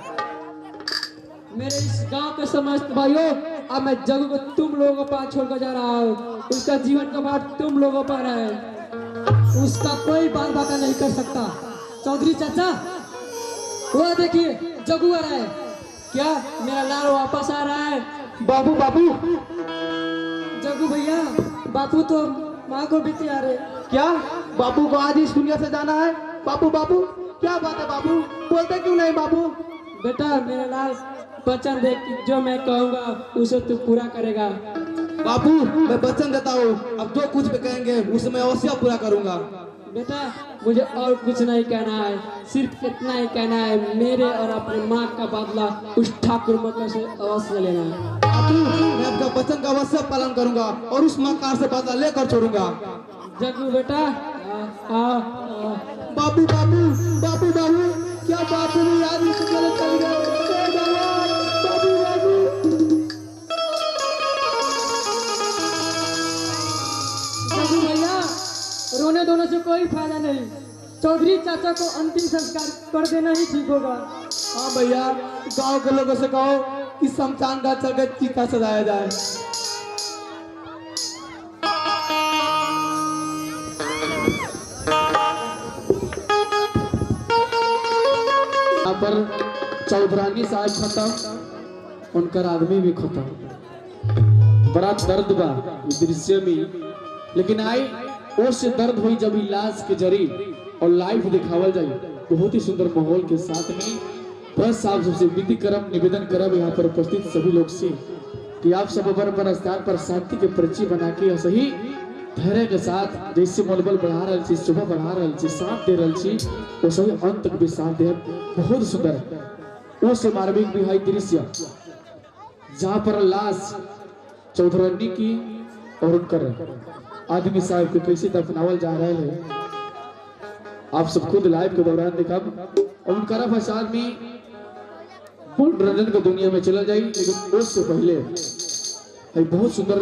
मेरे इस गांव के समस्त भाइयों, अब मैं जग को तुम लोगों के पास छोड़कर जा रहा हूँ। उसका जीवन का भार तुम लोगों पर है। उसका कोई बाल बाका नहीं कर सकता। चौधरी चाचा, वो देखिए जग्गू आ रहा है। क्या मेरा लाल वापस आ रहा है? बाबू बाबू, जग्गू भैया, बापू तो माँ को भी तैयार है। क्या बापू को आज इस दुनिया से जाना है? बापू बापू, क्या बात है बाबू, बोलते क्यों नहीं बाबू? बेटा मेरा लाल, वचन दे कि जो मैं कहूँगा उसे तू पूरा करेगा। बापू मैं वचन देता हूँ, अब जो कुछ भी कहेंगे उसे मैं अवश्य पूरा करूँगा। बेटा मुझे और कुछ नहीं कहना है, सिर्फ इतना ही कहना है, मेरे और अपनी माँ का बदला उस ठाकुर मकर से अवश्य लेना है। बापू मैं आपका वचन का अवश्य पालन करूँगा और उस मकार से बदला लेकर छोड़ूंगा। जग्गू बेटा, बापू बापू बापू बाबू, क्या बापू भी याद गलत चल गए? बाबू बाबू, जग्गू भैया, रोने धोने से कोई फायदा नहीं। चौधरी चाचा को अंतिम संस्कार कर देना ही ठीक होगा। हाँ भैया, गांव के लोगों से कहो कि शमशान घाट चल के चिता सजाया जाए। यहाँ पर चौधरानी साहब खत्म, उनका आदमी भी खत्म। बड़ा दर्द बा इस दृश्य में, लेकिन आई उस दर्द हुई जब लाश के जरी और लाइव दिखावल जाए बहुत ही सुंदर माहौल के साथ में। बस आप सबसे विनती करम, निवेदन करब यहाँ पर उपस्थित सभी लोग से कि आप सब अपन स्थान पर शांति के परिचय बना के सही धैर्य के साथ जैसे मनोबल बढ़ा रहा छी, सुबह बढ़ा रहा छी, साथ दे रहा छी, वो सही अंत तक भी साथ दे। बहुत सुंदर वो से मार्मिक भी है दृश्य जहाँ पर लाश चौधरानी की और उनकर आदमी साहब को कैसे दफनावल जा रहा है, आप सब खुद लाइव के दौरान देखा। और उनका फसाद में मनोरंजन की दुनिया में चला जाए, लेकिन उससे पहले बहुत सुंदर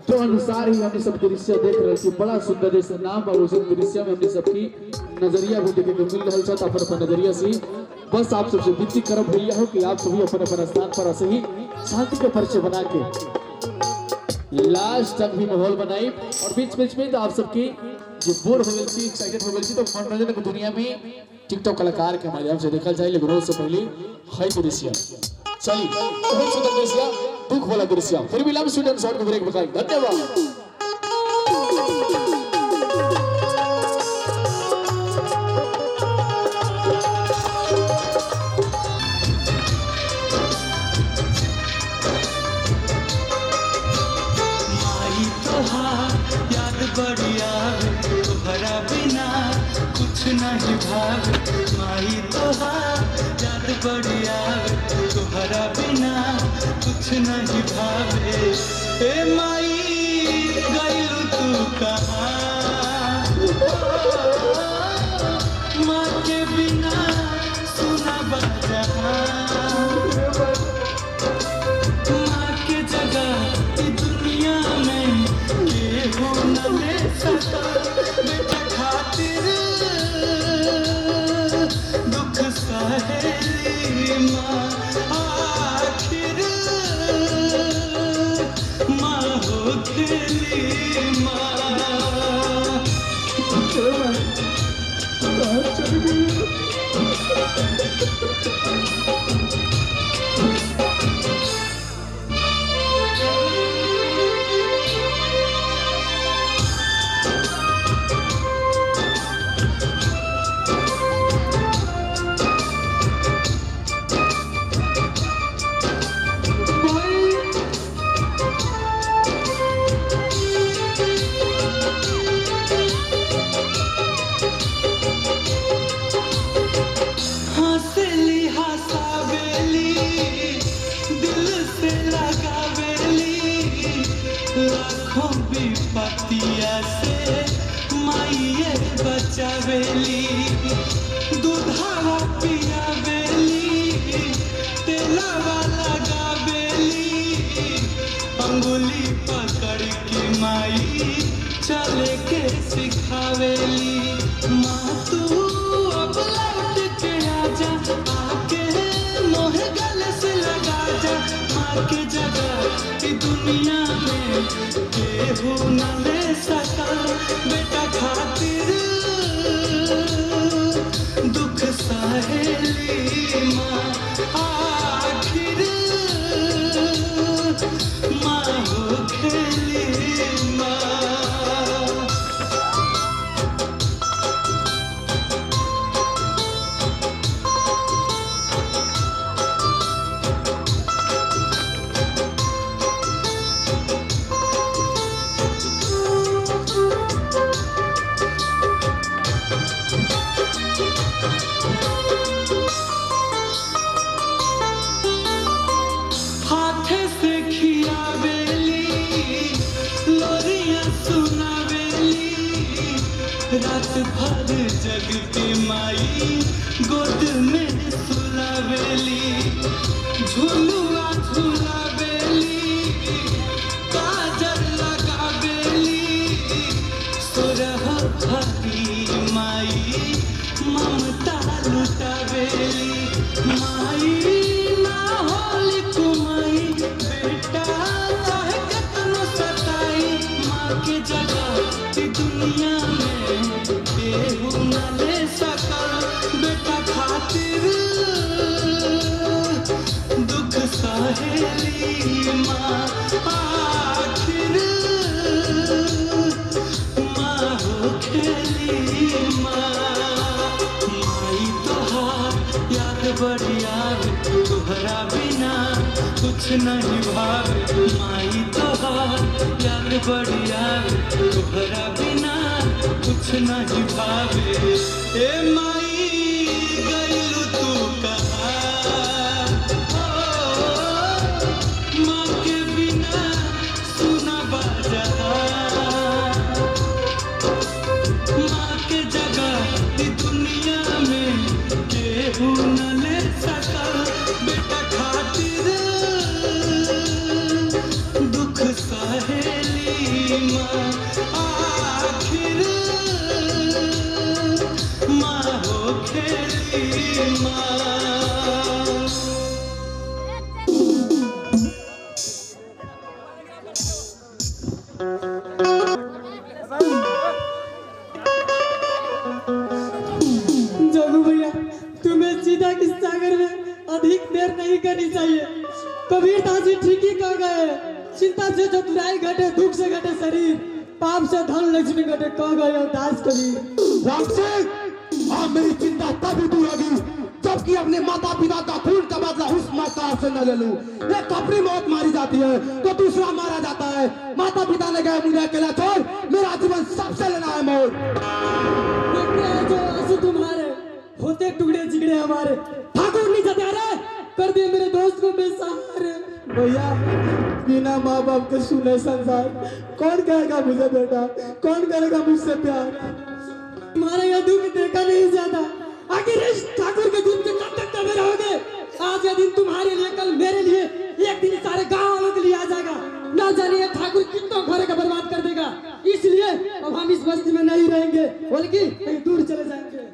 जो अनुसार ही हमने सब दृश्य देख रहे हैं, बड़ा सुंदर जैसे नाम और उस दृश्य में हमने सबकी नजरिया भी देखे मिल रहा है। अपन अपन नजरिया से बस आप सबसे विनती करब भैया हो कि आप सभी अपन अपन स्थान पर ऐसे ही शांति का परिचय बना के लास्ट तक भी माहौल बनाई, और बीच बीच में तो आप सबकी जो बोर हो गई एक्साइटेड हो गई तो मनोरंजन की दुनिया में टिकटॉक कलाकार के माध्यम से देखा जाए, लेकिन उससे पहले है दृश्य चलिए बहुत सुंदर दृश्य, दुख वाला दृश्य, फिर भी लव स्टूडेंट शॉर्ट को ब्रेक बताएं। धन्यवाद। बढ़िया तोहरा बिना कुछ नहीं भाव, माई तोहार याद बढ़िया तोहरा बिना कुछ नहीं भावे। ए माई गइलू तू कहाँ, माँ के बिना सुना बजहाँ, माँ के जगह इस दुनिया में केहू न ले सका। बेटा खातिर दुख सहेली माँ, आखिर माँ हो खेली माँ। हंसली हंसावेली दिल से लगावेली, लाखों विपत्तिया से माइये बचावेली। दूधावा पियावेली तेलावा लगावेली, अंगुली पकड़ के माई चले के सिखावेली। माँ तू अब लौट के आजा, आके मोहे गले से लगा जा। माँ के जगह इस दुनिया में केहू न ले सका। बेटा खातिर दुख सहेली माँ, आखिर माँ हो खेली माँ। हाथे से खियावेली लोरियां सुनावेली, रात भर जग के माई गोद में सुलावेली। झुलुआ झुलावेली काजल लगावेली, सुरह भरी माई ममता लुटावेली। माई ना होली कुमाई बेटा चाहे कितनो सताई, माँ के जगह इस दुनिया में केहू न ले सका। बेटा खातिर दुख सहेली माँ, आखिर माँ हो खेली माँ। माई तोहार याद बढ़िया तोहरा बिना कुछ नहीं भावे। माई तोहार याद बढ़िया तोहरा बिना कुछ नहीं भावे। ए माई गइलू तू कहाँ, माँ के बिना सुना बजहाँ, माँ के जगह इस दुनिया में केहू न ले सका। बेटा अधिक देर नहीं करनी चाहिए। कबीर दास जी ठीक ही कह गए, चिंता से चतुराई घटे, दुख से घटे शरीर, पाप से धन लक्ष्मी घटे, कह गए दास कबीर। राम सिंह, अब मेरी चिंता तभी दूर होगी जबकि अपने माता पिता का खून का बदला उस मकार से न ले लूं। एक अपनी मौत मारी जाती है तो दूसरा मारा जाता है। माता पिता ने कहा मुझे अकेला छोड़, मेरा जीवन सबसे लेना है मोड़। देखते हैं जो आंसू तुम्हारे होते टुकड़े जिगड़े हमारे। ठाकुर नहीं जतारे कर दिए मेरे दोस्त को बेसहारे। भैया बिना माँ बाप के सुने संसार, कौन कहेगा मुझे बेटा, कौन करेगा मुझसे प्यार। तुम्हारा यह दुख देखा नहीं जाता, आखिर इस ठाकुर के दुख से कब तक दबे रहोगे। आज यह दिन तुम्हारे लिए, कल मेरे लिए, एक दिन सारे गांव वालों के लिए आ जाएगा। ना जानिए ठाकुर कितना घर का बर्बाद कर देगा। इसलिए अब हम इस बस्ती में नहीं रहेंगे, बल्कि कहीं दूर चले जाएंगे।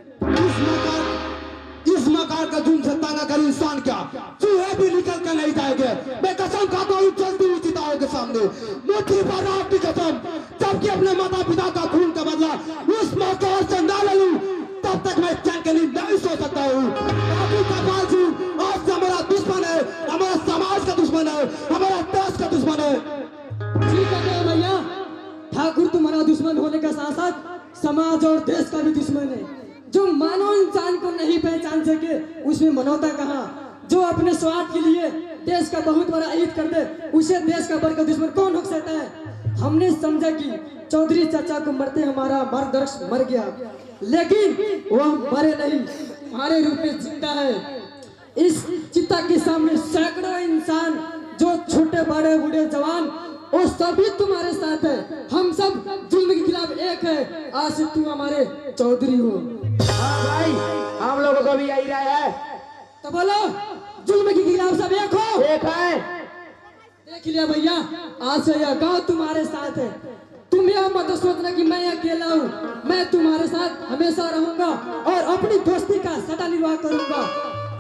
इस मकान का जुर्म से तांगा कर इंसान क्या चूहे भी निकल कर नहीं जाएंगे। मैं कसम खाता हूँ जल्दी उचिताओं के सामने मुट्ठी भर आपकी कसम, जबकि अपने माता पिता का खून का बदला उस मकान से न ले लूं तब तक मैं चैन के लिए नहीं सो सकता हूँ। कपाल सिंह आज हमारा दुश्मन है, हमारा समाज का दुश्मन है, हमारा देश का दुश्मन है। ठीक है भैया, ठाकुर तुम्हारा दुश्मन होने का साथ साथ समाज और देश का भी दुश्मन है। जो मानव इंसान को नहीं पहचान सके उसमें मानवता कहाँ। जो अपने स्वार्थ के लिए देश का बहुत बड़ा हित कर दे उसे देश का बड़ा दुश्मन कौन हो सकता है। हमने समझा कि चौधरी चाचा को मरते हमारा मार्गदर्शक मर गया, लेकिन वह मरे नहीं, हमारे रूप में जिंदा है। इस चिता के सामने सैकड़ों इंसान, जो छोटे बड़े बूढ़े जवान, वो सभी तुम्हारे साथ है। हम सब जुल्म के खिलाफ एक है। आज से तू हमारे चौधरी हो। हाँ भाई, हम लोगों को भी यही राय है। तो बोलो, जुल्म के खिलाफ सब एक हो। एक है। देख लिया भैया, आज से यह गांव तुम्हारे साथ है। तुम यह मत सोचना कि मैं अकेला हूँ, मैं तुम्हारे साथ हमेशा रहूंगा और अपनी दोस्ती का सदा निर्वाह करूंगा।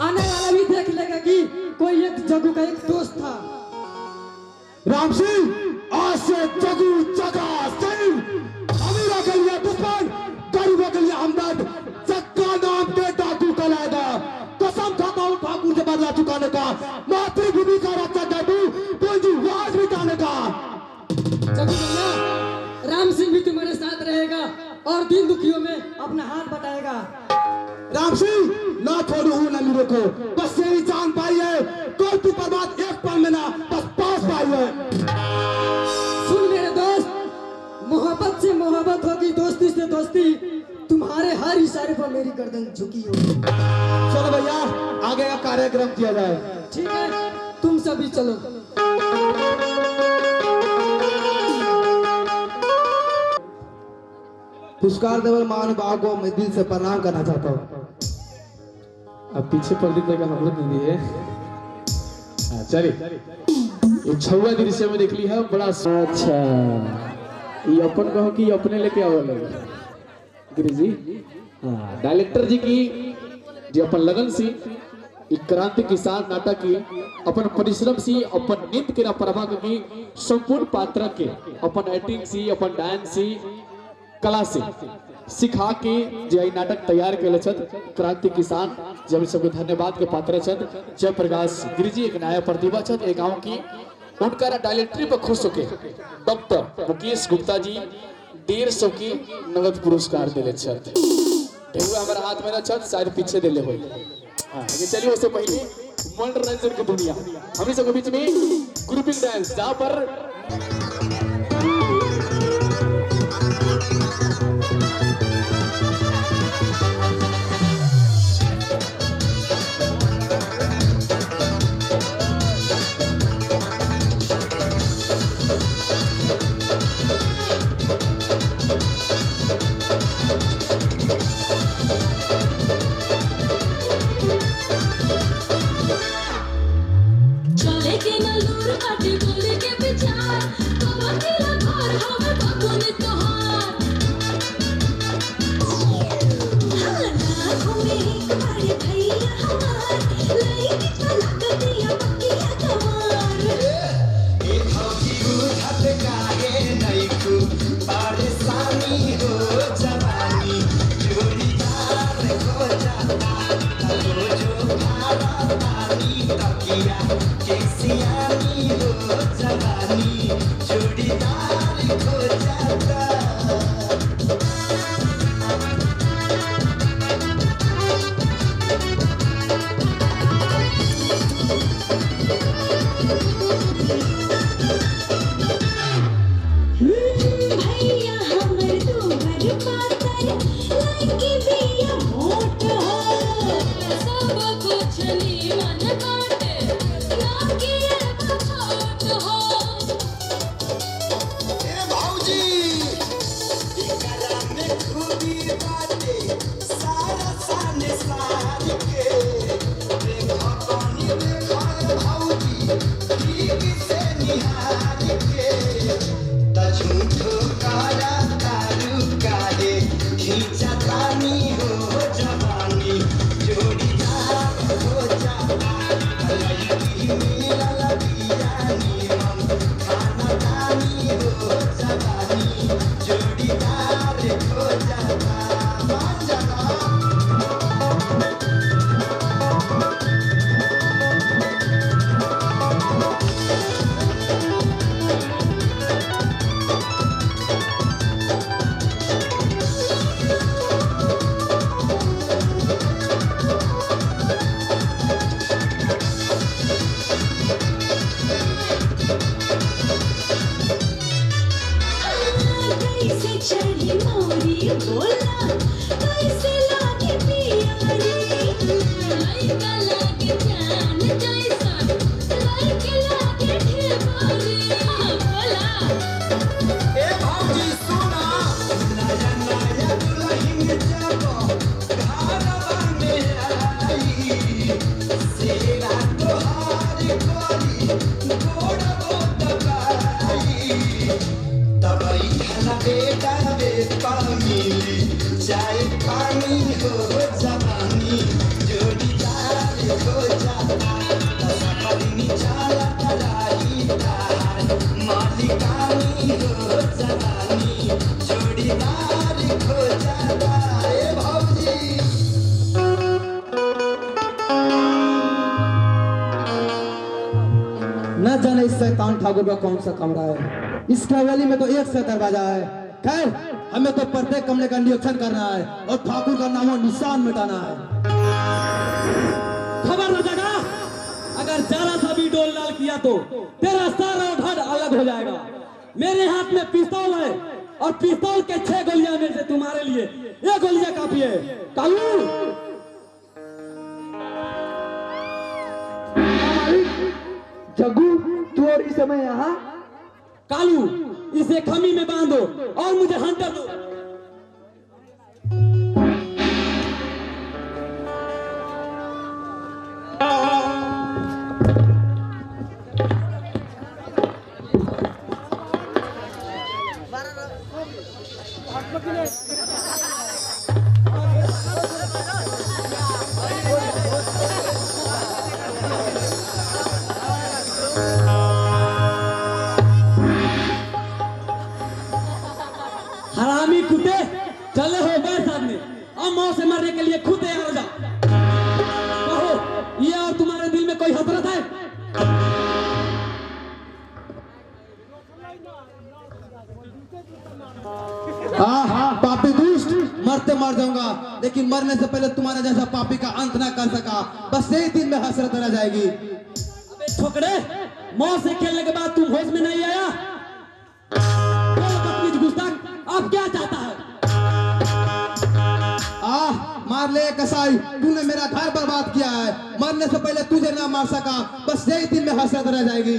आने वाला भी देख लेगा कि कोई एक जगू का एक दोस्त था। राम सिंह, आज से जगू जगह सिंह अमीरों के लिए दुश्मन, गरीबों के लिए हमदर्द, चक्का नाम के डाकू कहलाएगा। कसम खाता हूँ ठाकुर से बदला चुकाने का, मातृभूमि का रक्षा डाकू, पूंजीवाद मिटाने का। जगू भैया, राम सिंह भी तुम्हारे साथ रहेगा और दिन दुखियों में अपना हाथ बटाएगा। राम सिंह, ना छोड़ू हूँ न मेरे को, बस यही जान पाई है, कोई तू बर्बाद एक पल में ना बस पास पाई है। सुन मेरे दोस्त, मोहब्बत से मोहब्बत होगी, दोस्ती से दोस्ती। तुम्हारे हर इशारे पर मेरी गर्दन झुकी होगी। चलो भैया, आगे का कार्यक्रम किया जाए। ठीक है, तुम सभी चलो। पुरस्कार देवल महानुभाव को मैं दिल से प्रणाम करना चाहता हूँ। अब पीछे प्रदीप का हम लोग नहीं है। चलिए, ये छुआ दृश्य में देख ली है, बड़ा अच्छा। ये अपन कहो कि अपने लेके आओ गिरी जी। हाँ, डायरेक्टर जी की जो अपन लगन सी क्रांति किसान नाटक की अपन परिश्रम सी, अपन नित्य के प्रभा की संपूर्ण पात्र के अपन एक्टिंग सी, अपन डांस सी, कला से सिखा के जो नाटक तैयार कैले छत क्रांति किसान, जब सबके धन्यवाद के पात्र छत जय प्रकाश गिरी जी। एक नया प्रतिभा छत एक गांव की, उनका डायरेक्टरी पर खुश होके डॉक्टर मुकेश गुप्ता जी 150 की नगद पुरस्कार दिले छत। हमारा हाथ में ना छत शायद पीछे दिले हो। चलिए, उससे पहले मनोरंजन की दुनिया हम सबके बीच में ग्रुपिंग डांस, जहाँ पर चले के नलूर बाटे बोले के विचार, तो बंदीला घर हवे बबुनी तोहार। हाँ ना घूमे हमारे भैया हमार, लई दिखा लगतिया बकिया कमार। ए धौकी उठत काहे नैकू, परेशानी हो जवानी, जोड़ीदार हो जाता, जो भाड़ा तकिया के सियानी हो जवानी जोड़ीदार हो जाता भैया हमर तोहर पातर लड़की बिया मोट हो सब कुछ नीमन बाटे लड़की एगो छोट हो ए भौजी एकरा में खूबी बाटे सारा साने सार के देखो पानी देखो भौजी ठीक से निहार के त झूठो काला तारू काहे खींचा तानी हो जवानी जोड़ीदार हो जाता लड़की मेरा लगियानी हम खाना तानी हो जवानी जोड़ीदार हो जाता मान जाना कैसे चढ़ी मोरी बोला कैसे लागे पियारी लइका लागे जान जैसन लइके लागे ढेबारी बोला ए भौजी सुना नया नया दुल्हन जब घरवा में आई सेवा तोहार करी गोड़बो दबाई तबई खाना बेटा बेटा मिली चाय पानी हो जवानी जोड़ीदार हो जाता सपनी चाला तलाई तार मालिकानी हो जवानी जोड़ीदार हो जाता ए भौजी न जाने इस शैतान ठाकुर का कौन सा कमरा है। इस हवेली में तो एक से दरवाजा है। खैर हमें तो प्रत्येक कमरे का निरीक्षण करना है और ठाकुर का नामो निशान मिटाना है। खबर न जगा, अगर जरा सा भी डोल डाल किया तो तेरा सारा धड़ अलग हो जाएगा। मेरे हाथ में पिस्तौल है और पिस्तौल के 6 गोलियां में से तुम्हारे लिए 1 गोलियां काफी है। कालू जग्गू तू और इस समय यहाँ कालू इसे खमी में बांधो और मुझे हंटर दो। हरामी कुत्ते चले हो गए सामने, अब मौत से मरने के लिए खुद तैयार हो जाओ। कहो ये और तुम्हारे दिल में कोई हसरत है? हाँ पापी दुष्ट, मरते मर जाऊंगा लेकिन मरने से पहले तुम्हारे जैसा पापी का अंत ना कर सका, बस यही दिन में हसरत रह जाएगी। अबे छोकरे, मौत से खेलने के बाद तुम होश में नहीं आया? बदतमीज गुस्ताख, अब क्या चाहता है? मार ले कसाई, तूने मेरा घर बर्बाद किया है। मरने से पहले तुझे ना मार सका, बस यही दिन में हसरत रह जाएगी।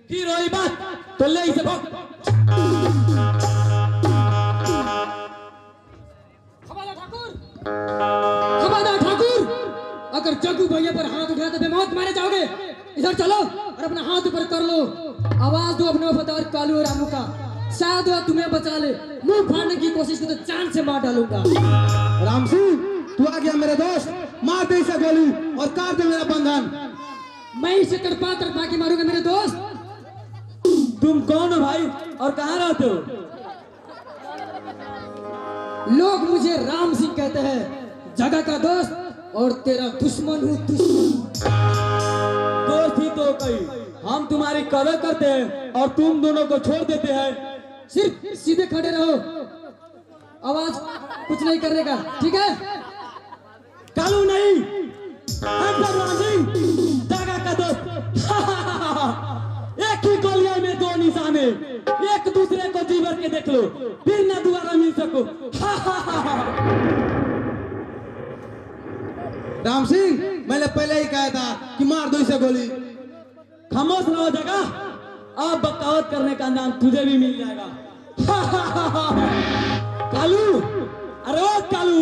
फिर वही बात, तो ले इसे भोग। खबरदार ठाकुर, अगर जग्गू भैया पर हाथ उठाया तो बेमौत मारे जाओगे। इधर चलो और अपना हाथ ऊपर कर लो। आवाज दो अपने वफादार कालू और रामू का, शायद वह तुम्हें बचा ले। मुंह फाड़ने की कोशिश की तो जान से मार डालूंगा। राम सिंह, तू आ गया मेरे दोस्त, मार दे इसे गोली और काट दे मेरा बंधन। मैं इसे तड़पा तड़पा के मारूंगा मेरे दोस्त। तुम कौन हो भाई और कहाँ रहते हो? लोग मुझे राम सिंह कहते हैं, जगह का दोस्त और तेरा दुश्मन हूँ दुश्मन। कही, हम तुम्हारी कदर करते हैं और तुम दोनों को छोड़ देते हैं। सिर्फ सीधे खड़े रहो, आवाज कुछ नहीं करने का, ठीक है? कालू नहीं, हम सब राम सिंह दागा का दोस्त। एक ही गोलियां में दो निशाने, एक दूसरे को जी भर के देख लो, फिर ना दोबारा मिल सको। राम सिंह, मैंने पहले ही कहा था कि मार दो इसे गोली। खामोश रहो जगह, अब बगावत करने का नाम तुझे भी मिल जाएगा। कालू, अरे ओ कालू,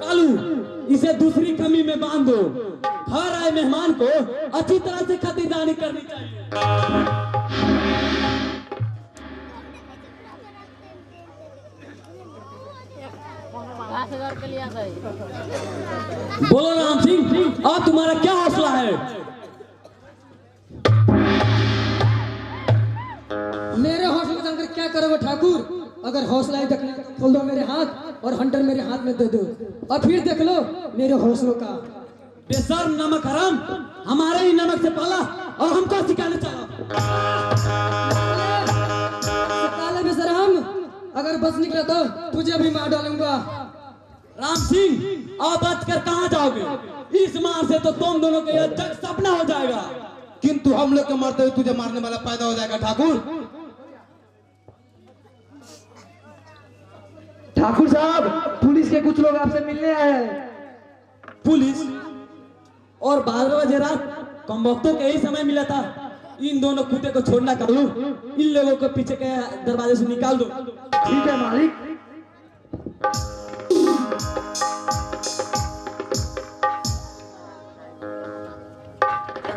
कालू, इसे दूसरी कमी में बांध दो। घर आए मेहमान को अच्छी तरह से खातिरदारी करनी चाहिए। बोलो राम सिंह, अब तुम्हारा क्या हौसला है? मेरे हौसले जानकर क्या करोगे ठाकुर? अगर हौसला ही देखने का खोल दो मेरे हाथ और हंटर मेरे हाथ में दे दो और फिर देख लो मेरे हौसलों का। बेशर्म नमक हराम, हमारे ही नमक से पाला और हमको सिखाने चला। काले बेशरम, अगर बच निकला तो तुझे भी मार डालूंगा। राम सिंह, अब बच कर कहाँ जाओगे? इस मार से तो तुम दोनों के यह जग सपना हो जाएगा। किंतु हम लोग के मरते हुए तुझे मारने वाला पैदा हो जाएगा ठाकुर। ठाकुर साहब, पुलिस के कुछ लोग आपसे मिलने आए हैं। पुलिस? और 12 बजे रात कम वक्तों के ही समय मिला था। इन दोनों कुत्ते को छोड़ना कालू, इन लोगों को पीछे के दरवाजे से निकाल दो। ठीक है मालिक।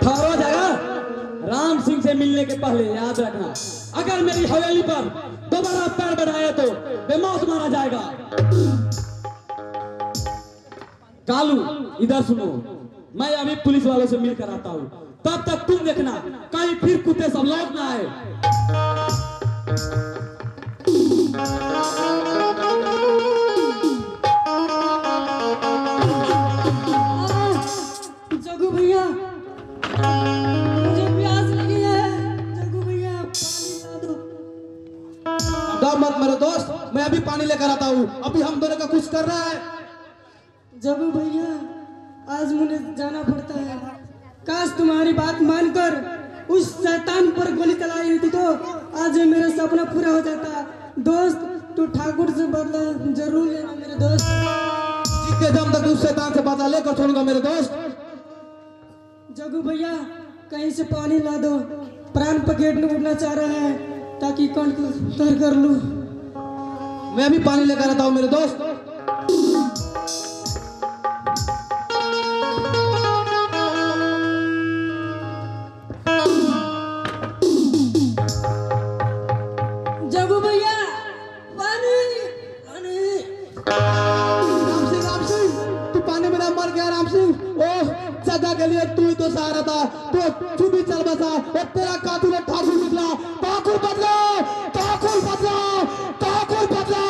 ठहरो जगह, राम सिंह से मिलने के पहले याद रखना, अगर मेरी हवेली पर दोबारा पैर बढ़ाया तो बेमौत मारा जाएगा। कालू, इधर सुनो, मैं अभी पुलिस वालों से मिलकर आता हूँ, तब तक तुम देखना कहीं फिर कुत्ते सब लौट ना आए। जग्गू भैया, मुझे प्यास लगी है। जग्गू भैया, पानी ला दो। डर मत मेरे दोस्त, मैं अभी पानी लेकर आता हूँ। अभी हम दोनों का कुछ कर रहा है। जग्गू भैया, आज मुझे जाना पड़ता है। काश तुम्हारी बात मानकर उस शैतान पर गोली चलाई होती तो आज मेरा सपना पूरा हो जाता। दोस्त, तू ठाकुर से बदला जरूर लेना मेरे दोस्त। जीते दम तक उस शैतान से बदला लेकर छोड़ूंगा मेरे दोस्त। जग्गू भैया, कहीं से पानी ला दो, प्राण पखेट में उड़ना चाह रहा है ताकि कंठ को तर कर लूं। मैं अभी पानी लेकर आता हूँ मेरे दोस्त। जग्गू भैया, पानी पानी। राम सिंह, तू पानी में ना मर गया राम सिंह। ओह, जगह के लिए तू ही तो सहारा था। तो तू भी चल बसा और तेरा कातुल ठाकुर निकला। ठाकुर बदलो, ठाकुर बदलो, ठाकुर बदलो।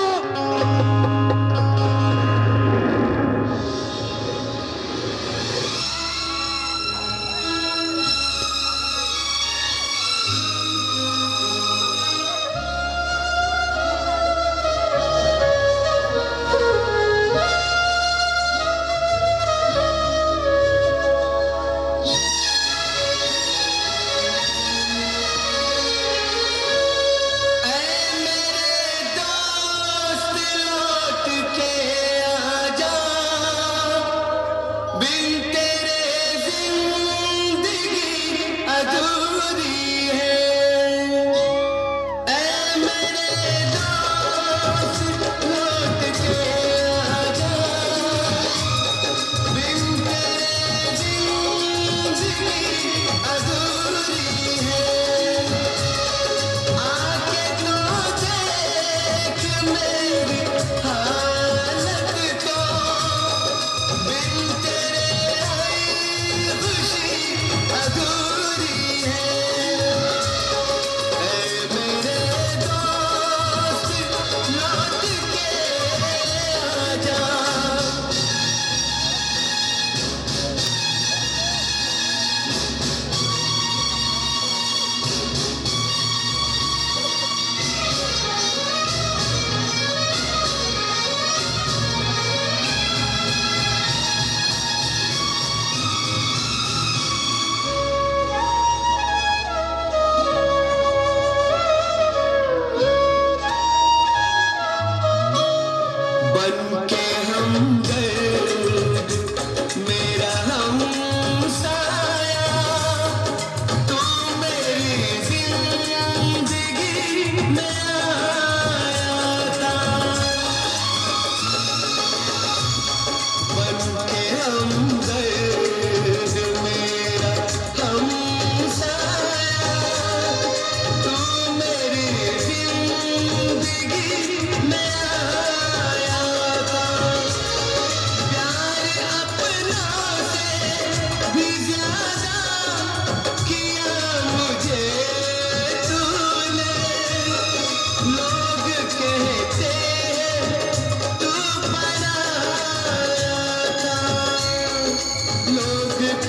ऐ मेरे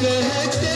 कहते